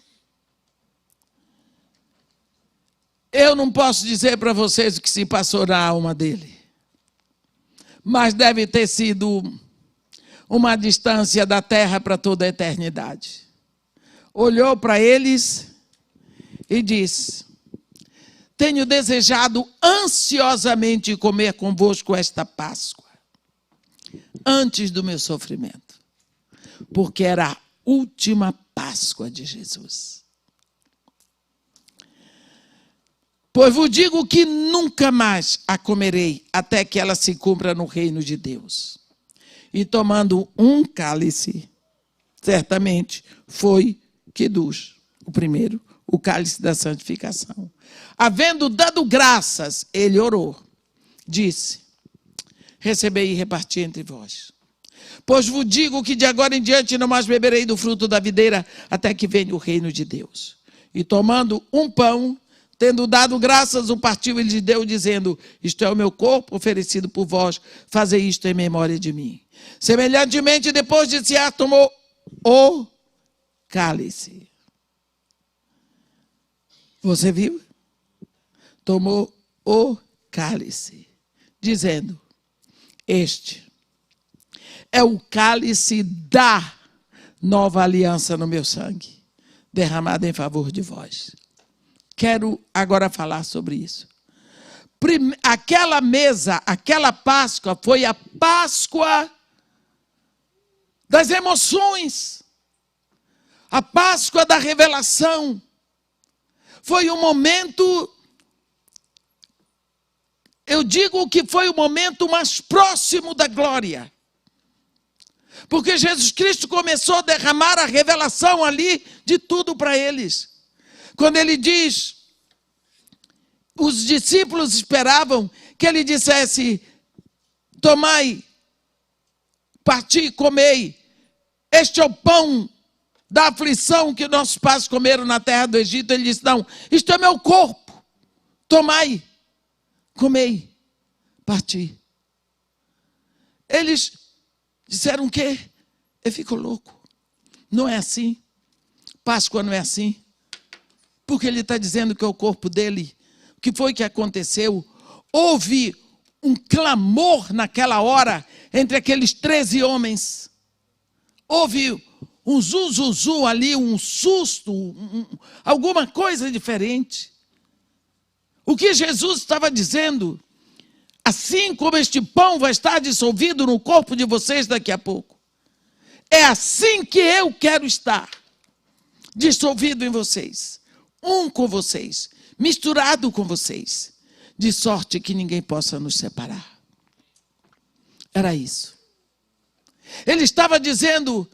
Eu não posso dizer para vocês o que se passou na alma dele. Mas deve ter sido uma distância da terra para toda a eternidade. Olhou para eles e disse, tenho desejado ansiosamente comer convosco esta Páscoa, antes do meu sofrimento, porque era a última Páscoa de Jesus. Pois vos digo que nunca mais a comerei, até que ela se cumpra no reino de Deus. E tomando um cálice, certamente foi Quidus, o primeiro, o cálice da santificação. Havendo dado graças, ele orou. Disse: recebei e reparti entre vós. Pois vos digo que de agora em diante não mais beberei do fruto da videira, até que venha o reino de Deus. E tomando um pão, tendo dado graças, o partiu e lhe deu, dizendo: isto é o meu corpo oferecido por vós, fazei isto em memória de mim. Semelhantemente, depois de cear, tomou o cálice. Você viu? Tomou o cálice, dizendo: este é o cálice da nova aliança no meu sangue, derramado em favor de vós. Quero agora falar sobre isso. Aquela mesa, aquela Páscoa, foi a Páscoa das emoções, a Páscoa da revelação. Foi um momento, eu digo que foi o momento mais próximo da glória. Porque Jesus Cristo começou a derramar a revelação ali de tudo para eles. Quando ele diz, os discípulos esperavam que ele dissesse: tomai, parti, comei, este é o pão da aflição que nossos pais comeram na terra do Egito. Ele disse: não, isto é meu corpo, tomai, comei, parti. Eles disseram o quê? Ele ficou louco. Não é assim. Páscoa não é assim. Porque ele está dizendo que é o corpo dele. O que foi que aconteceu? Houve um clamor naquela hora entre aqueles 13 homens. Houve um zuzuzu ali, um susto, alguma coisa diferente. O que Jesus estava dizendo? Assim como este pão vai estar dissolvido no corpo de vocês daqui a pouco, é assim que eu quero estar, dissolvido em vocês, um com vocês, misturado com vocês, de sorte que ninguém possa nos separar. Era isso. Ele estava dizendo: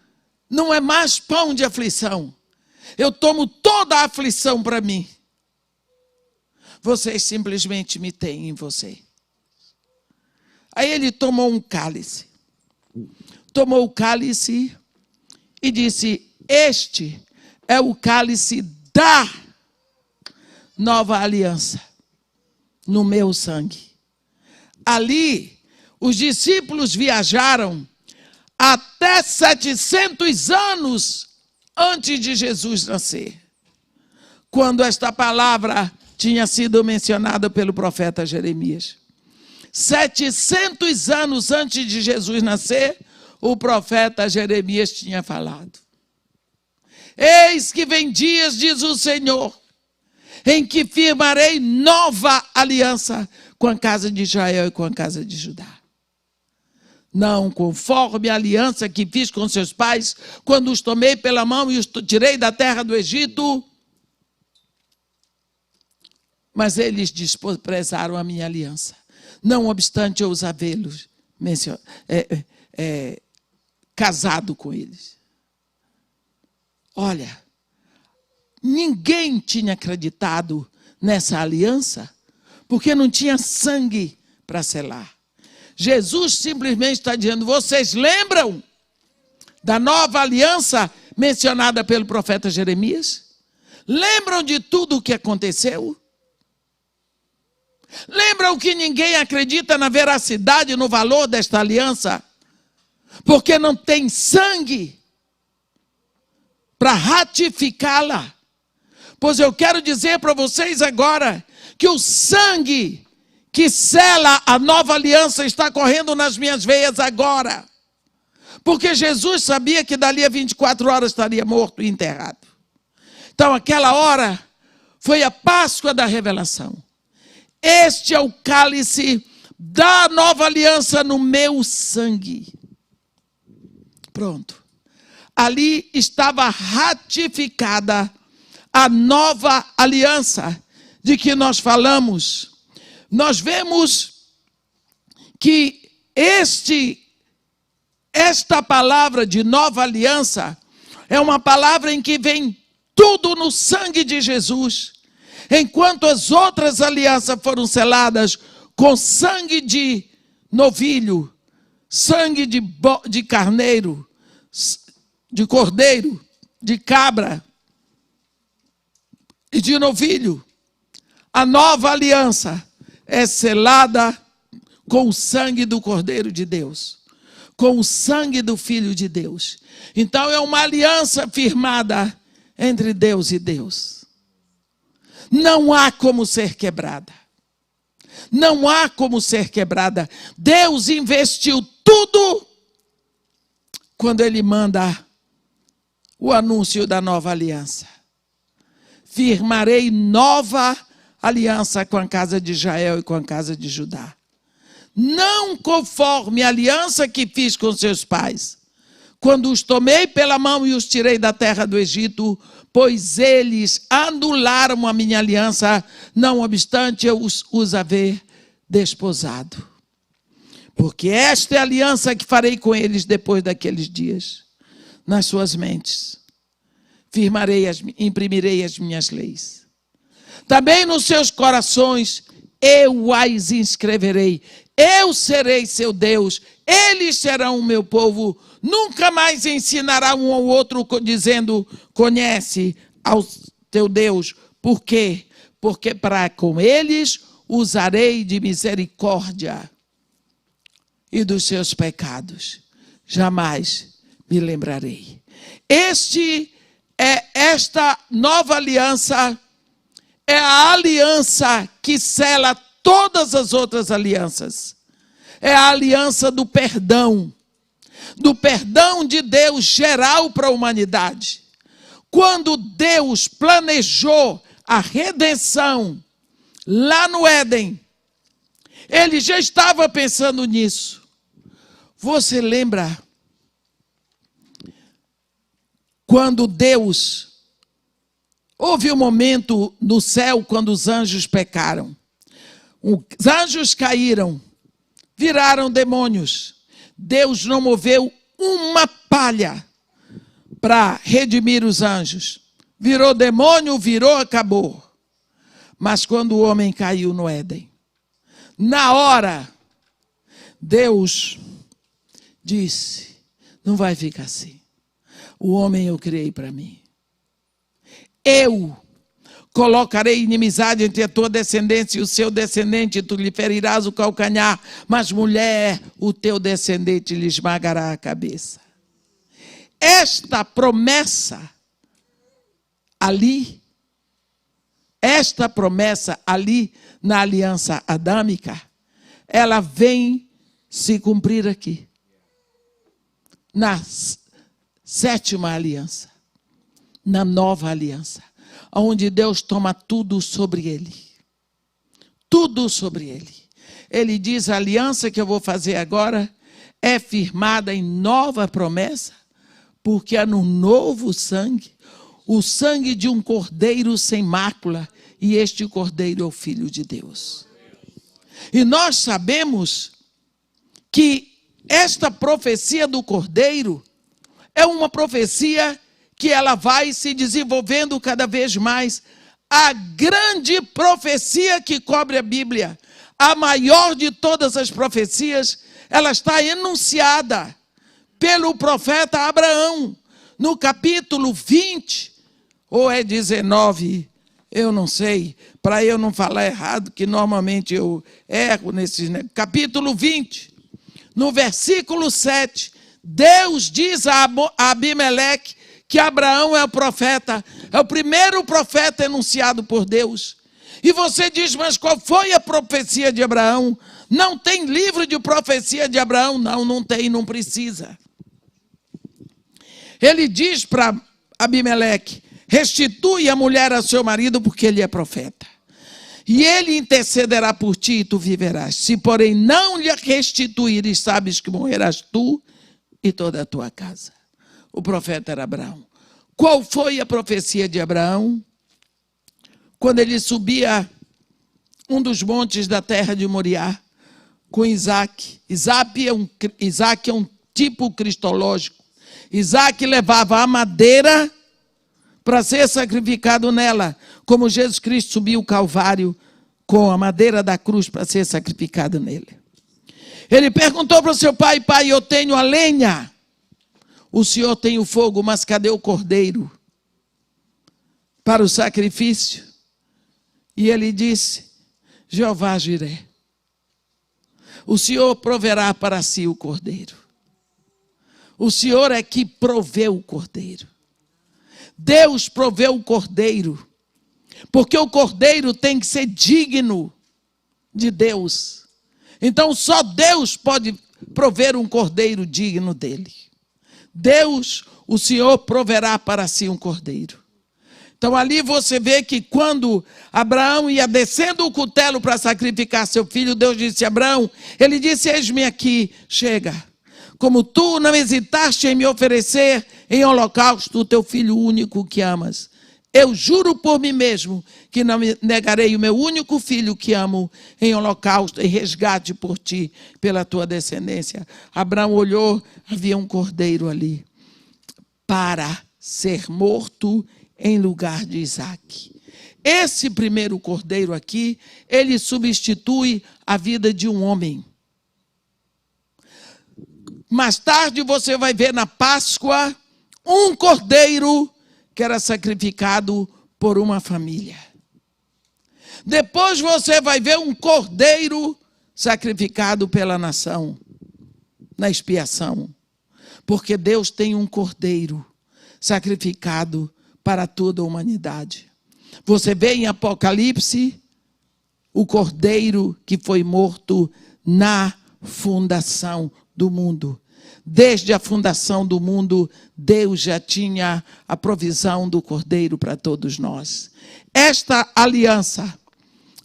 não é mais pão de aflição, eu tomo toda a aflição para mim. Vocês simplesmente me têm em você. Aí ele tomou um cálice. Tomou o cálice e disse: este é o cálice da nova aliança no meu sangue. Ali, os discípulos viajaram até 700 anos antes de Jesus nascer, quando esta palavra tinha sido mencionada pelo profeta Jeremias. 700 anos antes de Jesus nascer, o profeta Jeremias tinha falado: eis que vem dias, diz o Senhor, em que firmarei nova aliança com a casa de Israel e com a casa de Judá. Não conforme a aliança que fiz com seus pais, quando os tomei pela mão e os tirei da terra do Egito, mas eles desprezaram a minha aliança. Não obstante eu os havê-los casado com eles. Olha, ninguém tinha acreditado nessa aliança, porque não tinha sangue para selar. Jesus simplesmente está dizendo: vocês lembram da nova aliança mencionada pelo profeta Jeremias? Lembram de tudo o que aconteceu? Lembram que ninguém acredita na veracidade e no valor desta aliança? Porque não tem sangue para ratificá-la. Pois eu quero dizer para vocês agora que o sangue que sela a nova aliança está correndo nas minhas veias agora. Porque Jesus sabia que dali a 24 horas estaria morto e enterrado. Então aquela hora foi a Páscoa da revelação. Este é o cálice da nova aliança no meu sangue. Pronto. Ali estava ratificada a nova aliança de que nós falamos. Nós vemos que este esta palavra de nova aliança é uma palavra em que vem tudo no sangue de Jesus. Enquanto as outras alianças foram seladas com sangue de novilho, sangue de carneiro, de cordeiro, de cabra e de novilho, a nova aliança é selada com o sangue do Cordeiro de Deus, com o sangue do Filho de Deus. Então é uma aliança firmada entre Deus e Deus. Não há como ser quebrada. Não há como ser quebrada. Deus investiu tudo quando Ele manda o anúncio da nova aliança. Firmarei nova aliança com a casa de Israel e com a casa de Judá. Não conforme a aliança que fiz com seus pais, quando os tomei pela mão e os tirei da terra do Egito, pois eles anularam a minha aliança, não obstante eu os haver desposado. Porque esta é a aliança que farei com eles depois daqueles dias, nas suas mentes. Imprimirei as minhas leis. Também nos seus corações eu as inscreverei. Eu serei seu Deus, eles serão o meu povo. Nunca mais ensinará um ao outro dizendo, conhece ao teu Deus. Por quê? Porque para com eles usarei de misericórdia e dos seus pecados jamais me lembrarei. Esta nova aliança é a aliança que sela todas as outras alianças. É a aliança do perdão de Deus geral para a humanidade. Quando Deus planejou a redenção lá no Éden, Ele já estava pensando nisso. Você lembra quando Deus... Houve um momento no céu quando os anjos pecaram. Os anjos caíram, viraram demônios. Deus não moveu uma palha para redimir os anjos. Virou demônio, acabou. Mas quando o homem caiu no Éden, na hora, Deus disse, não vai ficar assim. O homem eu criei para mim. Eu colocarei inimizade entre a tua descendência e o seu descendente, tu lhe ferirás o calcanhar, mas mulher, o teu descendente lhe esmagará a cabeça. Esta promessa ali na aliança adâmica, ela vem se cumprir aqui. Na sétima aliança. Na nova aliança, onde Deus toma tudo sobre ele. Tudo sobre ele. Ele diz, a aliança que eu vou fazer agora é firmada em nova promessa, porque é no novo sangue, o sangue de um cordeiro sem mácula, e este cordeiro é o Filho de Deus. E nós sabemos que esta profecia do cordeiro é uma profecia que ela vai se desenvolvendo cada vez mais. A grande profecia que cobre a Bíblia, a maior de todas as profecias, ela está enunciada pelo profeta Abraão, no capítulo 20, ou é 19, eu não sei, para eu não falar errado, que normalmente eu erro nesses... Capítulo 20, no versículo 7, Deus diz a Abimeleque que Abraão é o profeta, é o primeiro profeta enunciado por Deus. E você diz, mas qual foi a profecia de Abraão? Não tem livro de profecia de Abraão? Não tem, não precisa. Ele diz para Abimeleque, restitui a mulher a seu marido, porque ele é profeta. E ele intercederá por ti e tu viverás. Se, porém, não lhe restituires, sabes que morrerás tu e toda a tua casa. O profeta era Abraão. Qual foi a profecia de Abraão? Quando ele subia um dos montes da terra de Moriá com Isaac. Isaac é um tipo cristológico. Isaac levava a madeira para ser sacrificado nela, como Jesus Cristo subiu o Calvário com a madeira da cruz para ser sacrificado nele. Ele perguntou para o seu pai: pai, eu tenho a lenha, o senhor tem o fogo, mas cadê o cordeiro para o sacrifício? E ele disse: Jeová Jiré, o senhor proverá para si o cordeiro. O senhor é que proveu o cordeiro. Deus proveu o cordeiro, porque o cordeiro tem que ser digno de Deus. Então só Deus pode prover um cordeiro digno dele. Deus, o Senhor, proverá para si um cordeiro. Então ali você vê que quando Abraão ia descendo o cutelo para sacrificar seu filho, Deus disse a Abraão, ele disse: eis-me aqui, chega. Como tu não hesitaste em me oferecer em holocausto o teu filho único que amas, eu juro por mim mesmo que não me negarei o meu único filho que amo em holocausto, em resgate por ti, pela tua descendência. Abraão olhou, havia um cordeiro ali para ser morto em lugar de Isaac. Esse primeiro cordeiro aqui, ele substitui a vida de um homem. Mais tarde você vai ver na Páscoa um cordeiro que era sacrificado por uma família. Depois você vai ver um cordeiro sacrificado pela nação, na expiação. Porque Deus tem um cordeiro sacrificado para toda a humanidade. Você vê em Apocalipse o cordeiro que foi morto na fundação do mundo. Desde a fundação do mundo, Deus já tinha a provisão do cordeiro para todos nós. Esta aliança,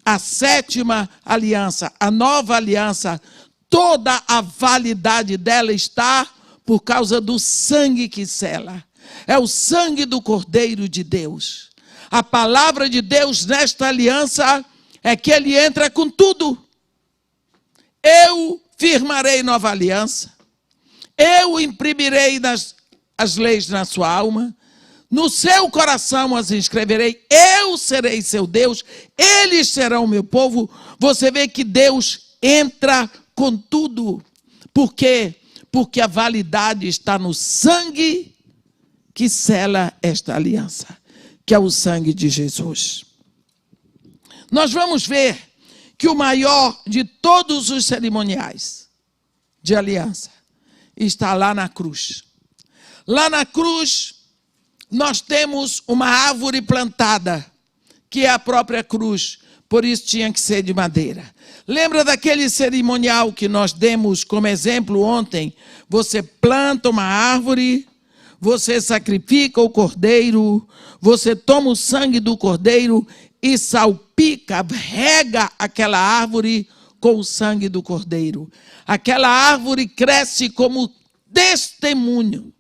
a 7ª aliança, a nova aliança, toda a validade dela está por causa do sangue que sela. É o sangue do Cordeiro de Deus. A palavra de Deus nesta aliança é que ele entra com tudo. Eu firmarei nova aliança. Eu imprimirei as leis na sua alma. No seu coração as inscreverei. Eu serei seu Deus. Eles serão meu povo. Você vê que Deus entra com tudo. Por quê? Porque a validade está no sangue que sela esta aliança, que é o sangue de Jesus. Nós vamos ver que o maior de todos os cerimoniais de aliança está lá na cruz. Lá na cruz, nós temos uma árvore plantada, que é a própria cruz, por isso tinha que ser de madeira. Lembra daquele cerimonial que nós demos como exemplo ontem? Você planta uma árvore, você sacrifica o cordeiro, você toma o sangue do cordeiro e salpica, rega aquela árvore com o sangue do cordeiro. Aquela árvore cresce como testemunho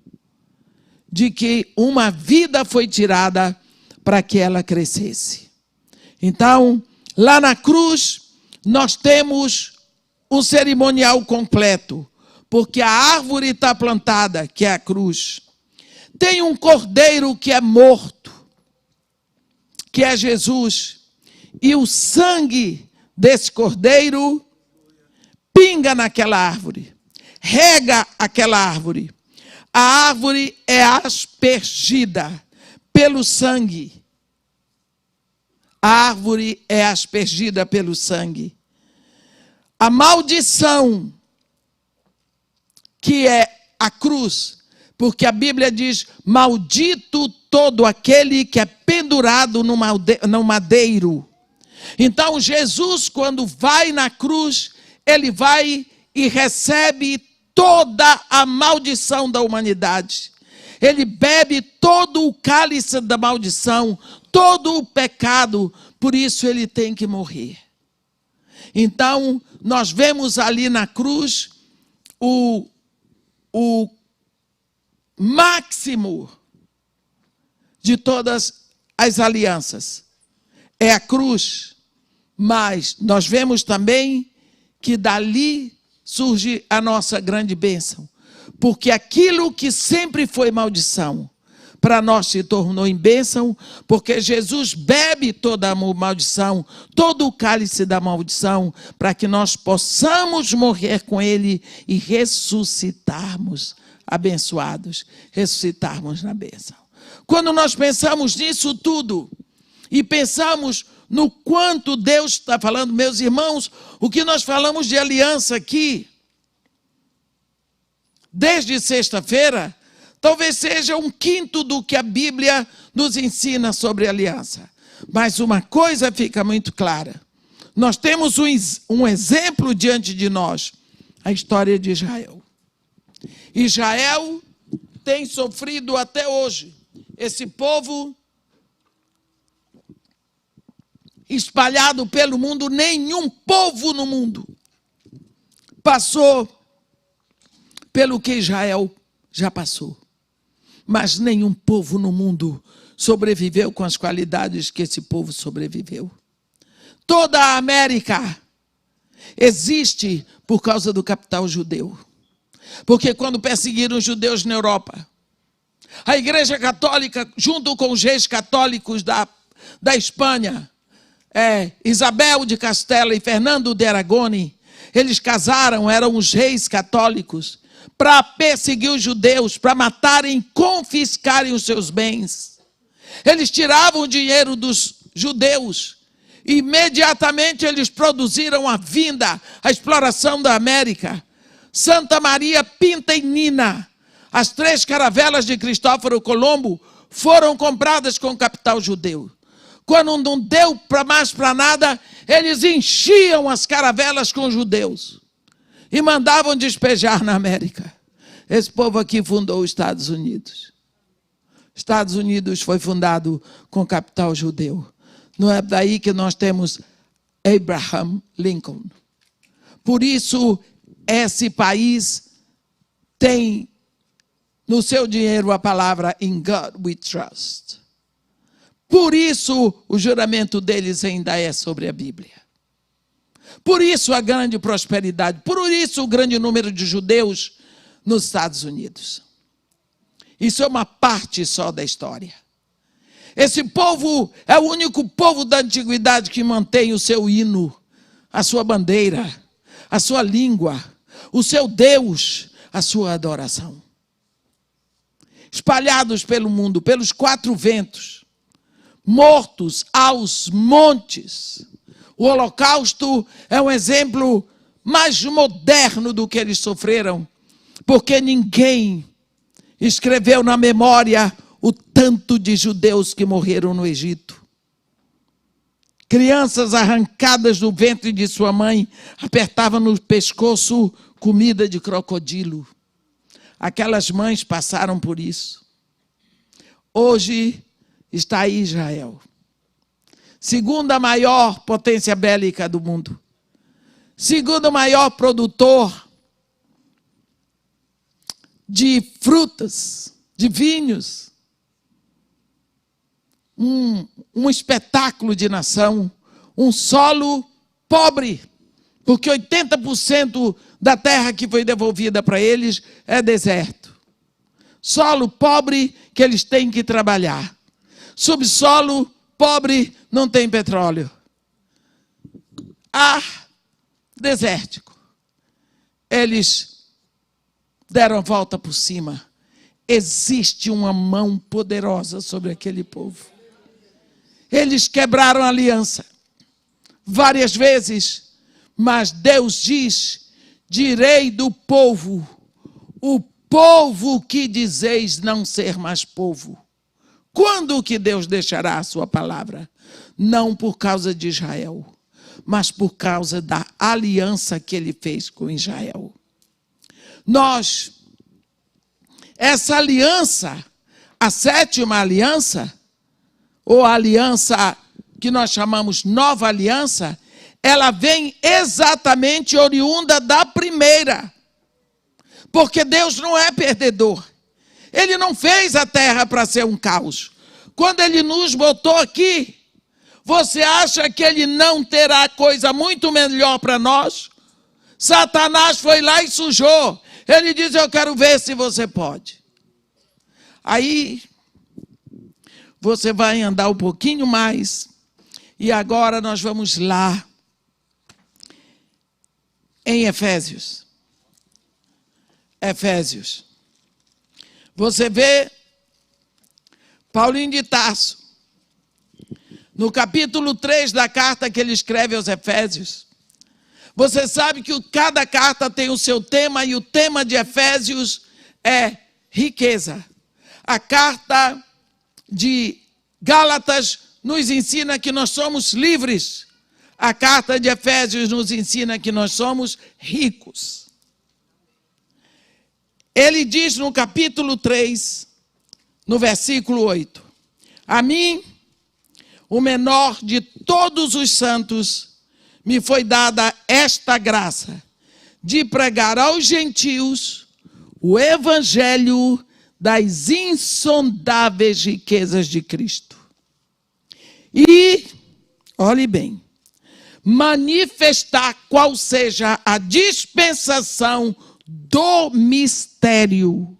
de que uma vida foi tirada para que ela crescesse. Então, lá na cruz, nós temos o cerimonial completo, porque a árvore está plantada, que é a cruz. Tem um cordeiro que é morto, que é Jesus, e o sangue desse cordeiro pinga naquela árvore, rega aquela árvore. A árvore é aspergida pelo sangue. A árvore é aspergida pelo sangue. A maldição, que é a cruz, porque a Bíblia diz: maldito todo aquele que é pendurado no madeiro. Então Jesus, quando vai na cruz, ele vai e recebe toda a maldição da humanidade. Ele bebe todo o cálice da maldição, todo o pecado, por isso ele tem que morrer. Então, nós vemos ali na cruz o máximo de todas as alianças. É a cruz, mas nós vemos também que dali surge a nossa grande bênção. porque aquilo que sempre foi maldição, para nós se tornou em bênção, porque Jesus bebe toda a maldição, todo o cálice da maldição, para que nós possamos morrer com ele e ressuscitarmos abençoados, ressuscitarmos na bênção. Quando nós pensamos nisso tudo, e pensamos no quanto Deus está falando, meus irmãos, o que nós falamos de aliança aqui, desde sexta-feira, talvez seja 1/5 do que a Bíblia nos ensina sobre aliança. Mas uma coisa fica muito clara. Nós temos um exemplo diante de nós, a história de Israel. Israel tem sofrido até hoje. Esse povo espalhado pelo mundo, nenhum povo no mundo passou pelo que Israel já passou. Mas nenhum povo no mundo sobreviveu com as qualidades que esse povo sobreviveu. Toda a América existe por causa do capital judeu. Porque quando perseguiram os judeus na Europa, a Igreja Católica, junto com os reis católicos da Espanha, Isabel de Castela e Fernando de Aragone, eles casaram, eram os reis católicos, para perseguir os judeus, para matarem, confiscarem os seus bens. Eles tiravam o dinheiro dos judeus. Imediatamente eles produziram a vinda, a exploração da América. Santa Maria, Pinta e Nina, as 3 caravelas de Cristóvão Colombo, foram compradas com capital judeu. Quando não deu mais para nada, eles enchiam as caravelas com judeus e mandavam despejar na América. Esse povo aqui fundou os Estados Unidos. Estados Unidos foi fundado com capital judeu. Não é daí que nós temos Abraham Lincoln. Por isso, esse país tem no seu dinheiro a palavra "In God we trust". Por isso, o juramento deles ainda é sobre a Bíblia. Por isso, a grande prosperidade. Por isso, o grande número de judeus nos Estados Unidos. Isso é uma parte só da história. Esse povo é o único povo da antiguidade que mantém o seu hino, a sua bandeira, a sua língua, o seu Deus, a sua adoração. Espalhados pelo mundo, pelos 4 ventos, mortos aos montes. O Holocausto é um exemplo mais moderno do que eles sofreram, porque ninguém escreveu na memória o tanto de judeus que morreram no Egito. Crianças arrancadas do ventre de sua mãe, apertavam no pescoço comida de crocodilo. Aquelas mães passaram por isso. Hoje está aí Israel, segunda maior potência bélica do mundo, segundo maior produtor de frutas, de vinhos, um espetáculo de nação, um solo pobre, porque 80% da terra que foi devolvida para eles é deserto. Solo pobre que eles têm que trabalhar. Subsolo pobre, não tem petróleo. Ar desértico. Eles deram a volta por cima. Existe uma mão poderosa sobre aquele povo. Eles quebraram a aliança várias vezes, mas Deus diz: direi do povo, o povo que dizeis não ser mais povo. Quando que Deus deixará a sua palavra? Não por causa de Israel, mas por causa da aliança que ele fez com Israel. Essa aliança, a 7ª aliança, ou a aliança que nós chamamos Nova Aliança, ela vem exatamente oriunda da primeira. Porque Deus não é perdedor. Ele não fez a terra para ser um caos. Quando ele nos botou aqui, você acha que ele não terá coisa muito melhor para nós? Satanás foi lá e sujou. Ele diz, eu quero ver se você pode. Aí, você vai andar um pouquinho mais, e agora nós vamos lá, em Efésios. Efésios. Você vê Paulinho de Tarso, no capítulo 3 da carta que ele escreve aos Efésios. Você sabe que cada carta tem o seu tema, e o tema de Efésios é riqueza. A carta de Gálatas nos ensina que nós somos livres. A carta de Efésios nos ensina que nós somos ricos. Ele diz no capítulo 3, no versículo 8, a mim, o menor de todos os santos, me foi dada esta graça, de pregar aos gentios o evangelho das insondáveis riquezas de Cristo. E, olhe bem, manifestar qual seja a dispensação do mistério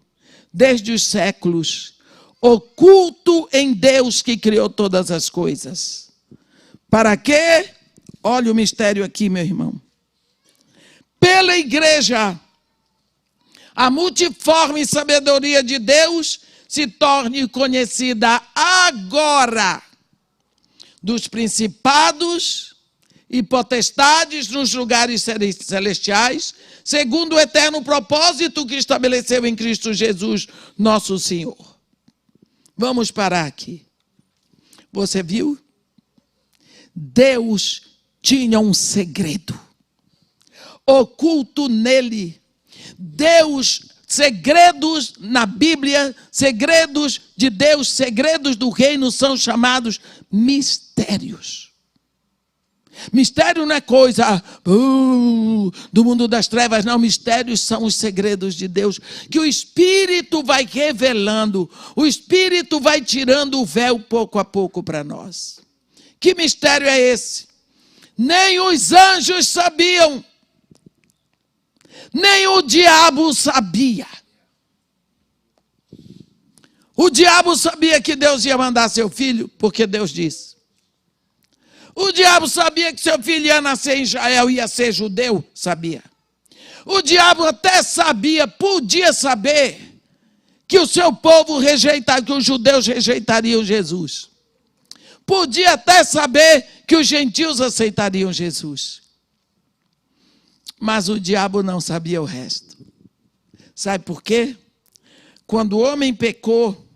desde os séculos, oculto em Deus que criou todas as coisas. Para quê? Olha o mistério aqui, meu irmão. Pela igreja, a multiforme sabedoria de Deus se torne conhecida agora dos principados e potestades nos lugares celestiais, segundo o eterno propósito que estabeleceu em Cristo Jesus, nosso Senhor. Vamos parar aqui. Você viu? Deus tinha um segredo oculto nele. Deus, segredos na Bíblia, segredos de Deus, segredos do reino são chamados mistérios. Mistério não é coisa do mundo das trevas, não. Mistérios são os segredos de Deus, que o Espírito vai revelando, o Espírito vai tirando o véu pouco a pouco para nós. Que mistério é esse? Nem os anjos sabiam, nem o diabo sabia. O diabo sabia que Deus ia mandar seu filho, porque Deus disse. O diabo sabia que seu filho ia nascer em Israel, ia ser judeu, sabia. O diabo até sabia, podia saber, que o seu povo rejeitaria, que os judeus rejeitariam Jesus. Podia até saber que os gentios aceitariam Jesus. Mas o diabo não sabia o resto. Sabe por quê? Quando o homem pecou,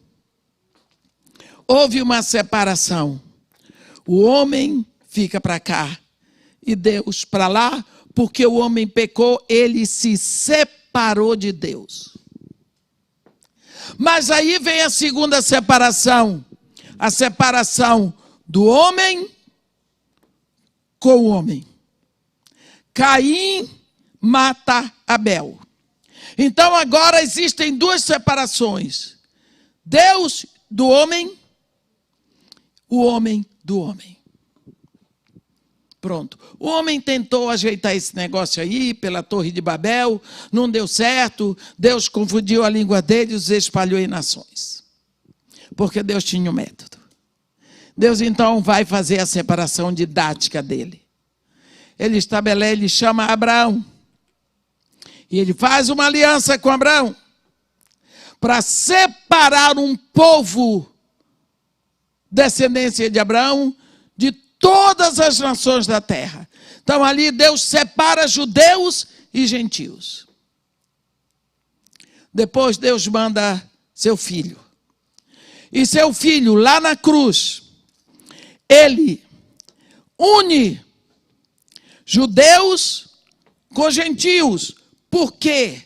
houve uma separação. O homem fica para cá e Deus para lá, porque o homem pecou, ele se separou de Deus. Mas aí vem a segunda separação, a separação do homem com o homem. Caim mata Abel. Então agora existem duas separações. Deus do homem, o homem do homem. Pronto. O homem tentou ajeitar esse negócio aí pela Torre de Babel, não deu certo, Deus confundiu a língua deles e os espalhou em nações. Porque Deus tinha um método. Deus então vai fazer a separação didática dele. Ele estabelece, ele chama Abraão. E ele faz uma aliança com Abraão para separar um povo, descendência de Abraão, de todas as nações da terra. Então ali Deus separa judeus e gentios. Depois Deus manda seu filho. E seu filho lá na cruz, ele une judeus com gentios. Por quê?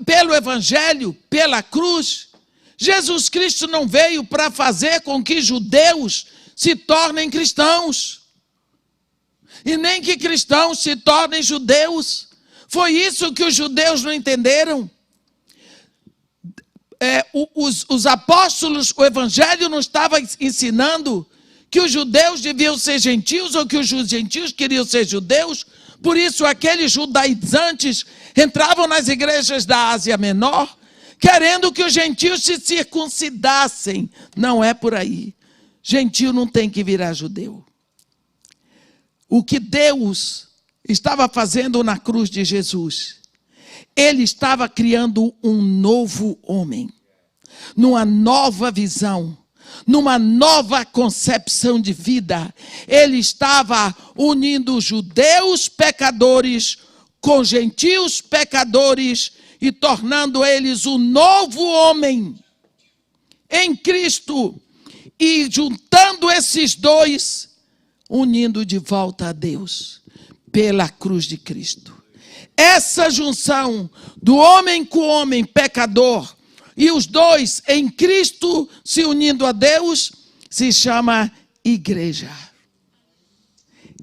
Pelo evangelho, pela cruz, Jesus Cristo não veio para fazer com que judeus se tornem cristãos. E nem que cristãos se tornem judeus. Foi isso que os judeus não entenderam. Os apóstolos, o evangelho não estava ensinando que os judeus deviam ser gentios ou que os gentios queriam ser judeus. Por isso aqueles judaizantes entravam nas igrejas da Ásia Menor, querendo que os gentios se circuncidassem. Não é por aí. Gentio não tem que virar judeu. O que Deus estava fazendo na cruz de Jesus, Ele estava criando um novo homem, numa nova visão, numa nova concepção de vida. Ele estava unindo judeus pecadores com gentios pecadores e tornando eles um novo homem em Cristo e juntando esses dois, unindo de volta a Deus pela cruz de Cristo. Essa junção do homem com o homem pecador e os dois em Cristo se unindo a Deus se chama igreja.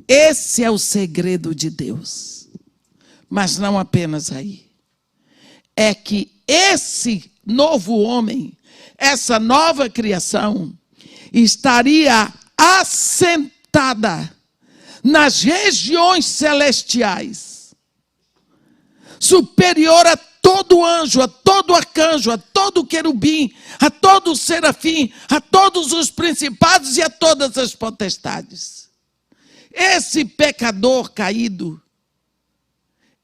Esse é o segredo de Deus. Mas não apenas aí. É que esse novo homem, essa nova criação, estaria assentada nas regiões celestiais, superior a todo anjo, a todo arcanjo, a todo querubim, a todo serafim, a todos os principados e a todas as potestades. Esse pecador caído,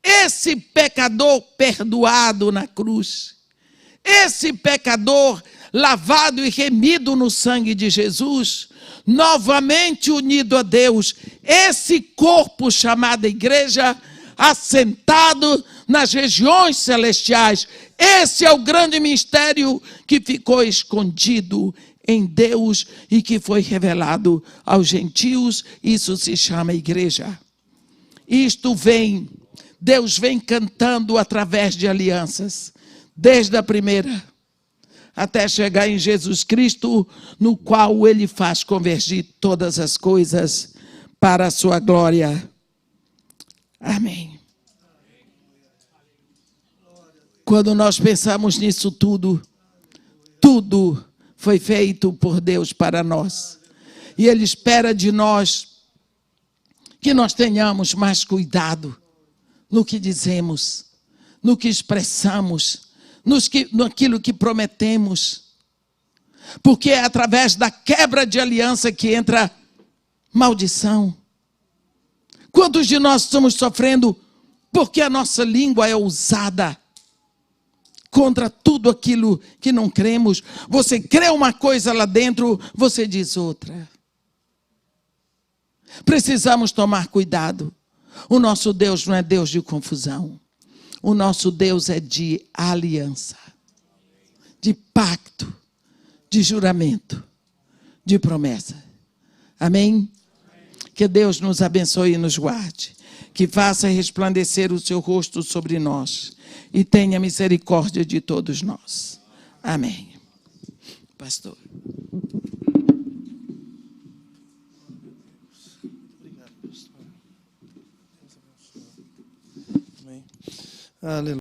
esse pecador perdoado na cruz, esse pecador lavado e remido no sangue de Jesus, novamente unido a Deus, esse corpo chamado igreja, assentado nas regiões celestiais. Esse é o grande mistério que ficou escondido em Deus e que foi revelado aos gentios. Isso se chama igreja. Isto vem, Deus vem cantando através de alianças, desde a primeira, até chegar em Jesus Cristo, no qual Ele faz convergir todas as coisas para a sua glória. Amém. Quando nós pensamos nisso tudo, tudo foi feito por Deus para nós. E Ele espera de nós que nós tenhamos mais cuidado no que dizemos, no que expressamos, naquilo que prometemos. Porque é através da quebra de aliança que entra maldição. Quantos de nós estamos sofrendo porque a nossa língua é usada contra tudo aquilo que não cremos? Você crê uma coisa lá dentro, você diz outra. Precisamos tomar cuidado. O nosso Deus não é Deus de confusão. O nosso Deus é de aliança, de pacto, de juramento, de promessa. Amém? Que Deus nos abençoe e nos guarde. Que faça resplandecer o seu rosto sobre nós. E tenha misericórdia de todos nós. Amém. Pastor. Obrigado, pastor. Deus abençoe. Amém. Aleluia.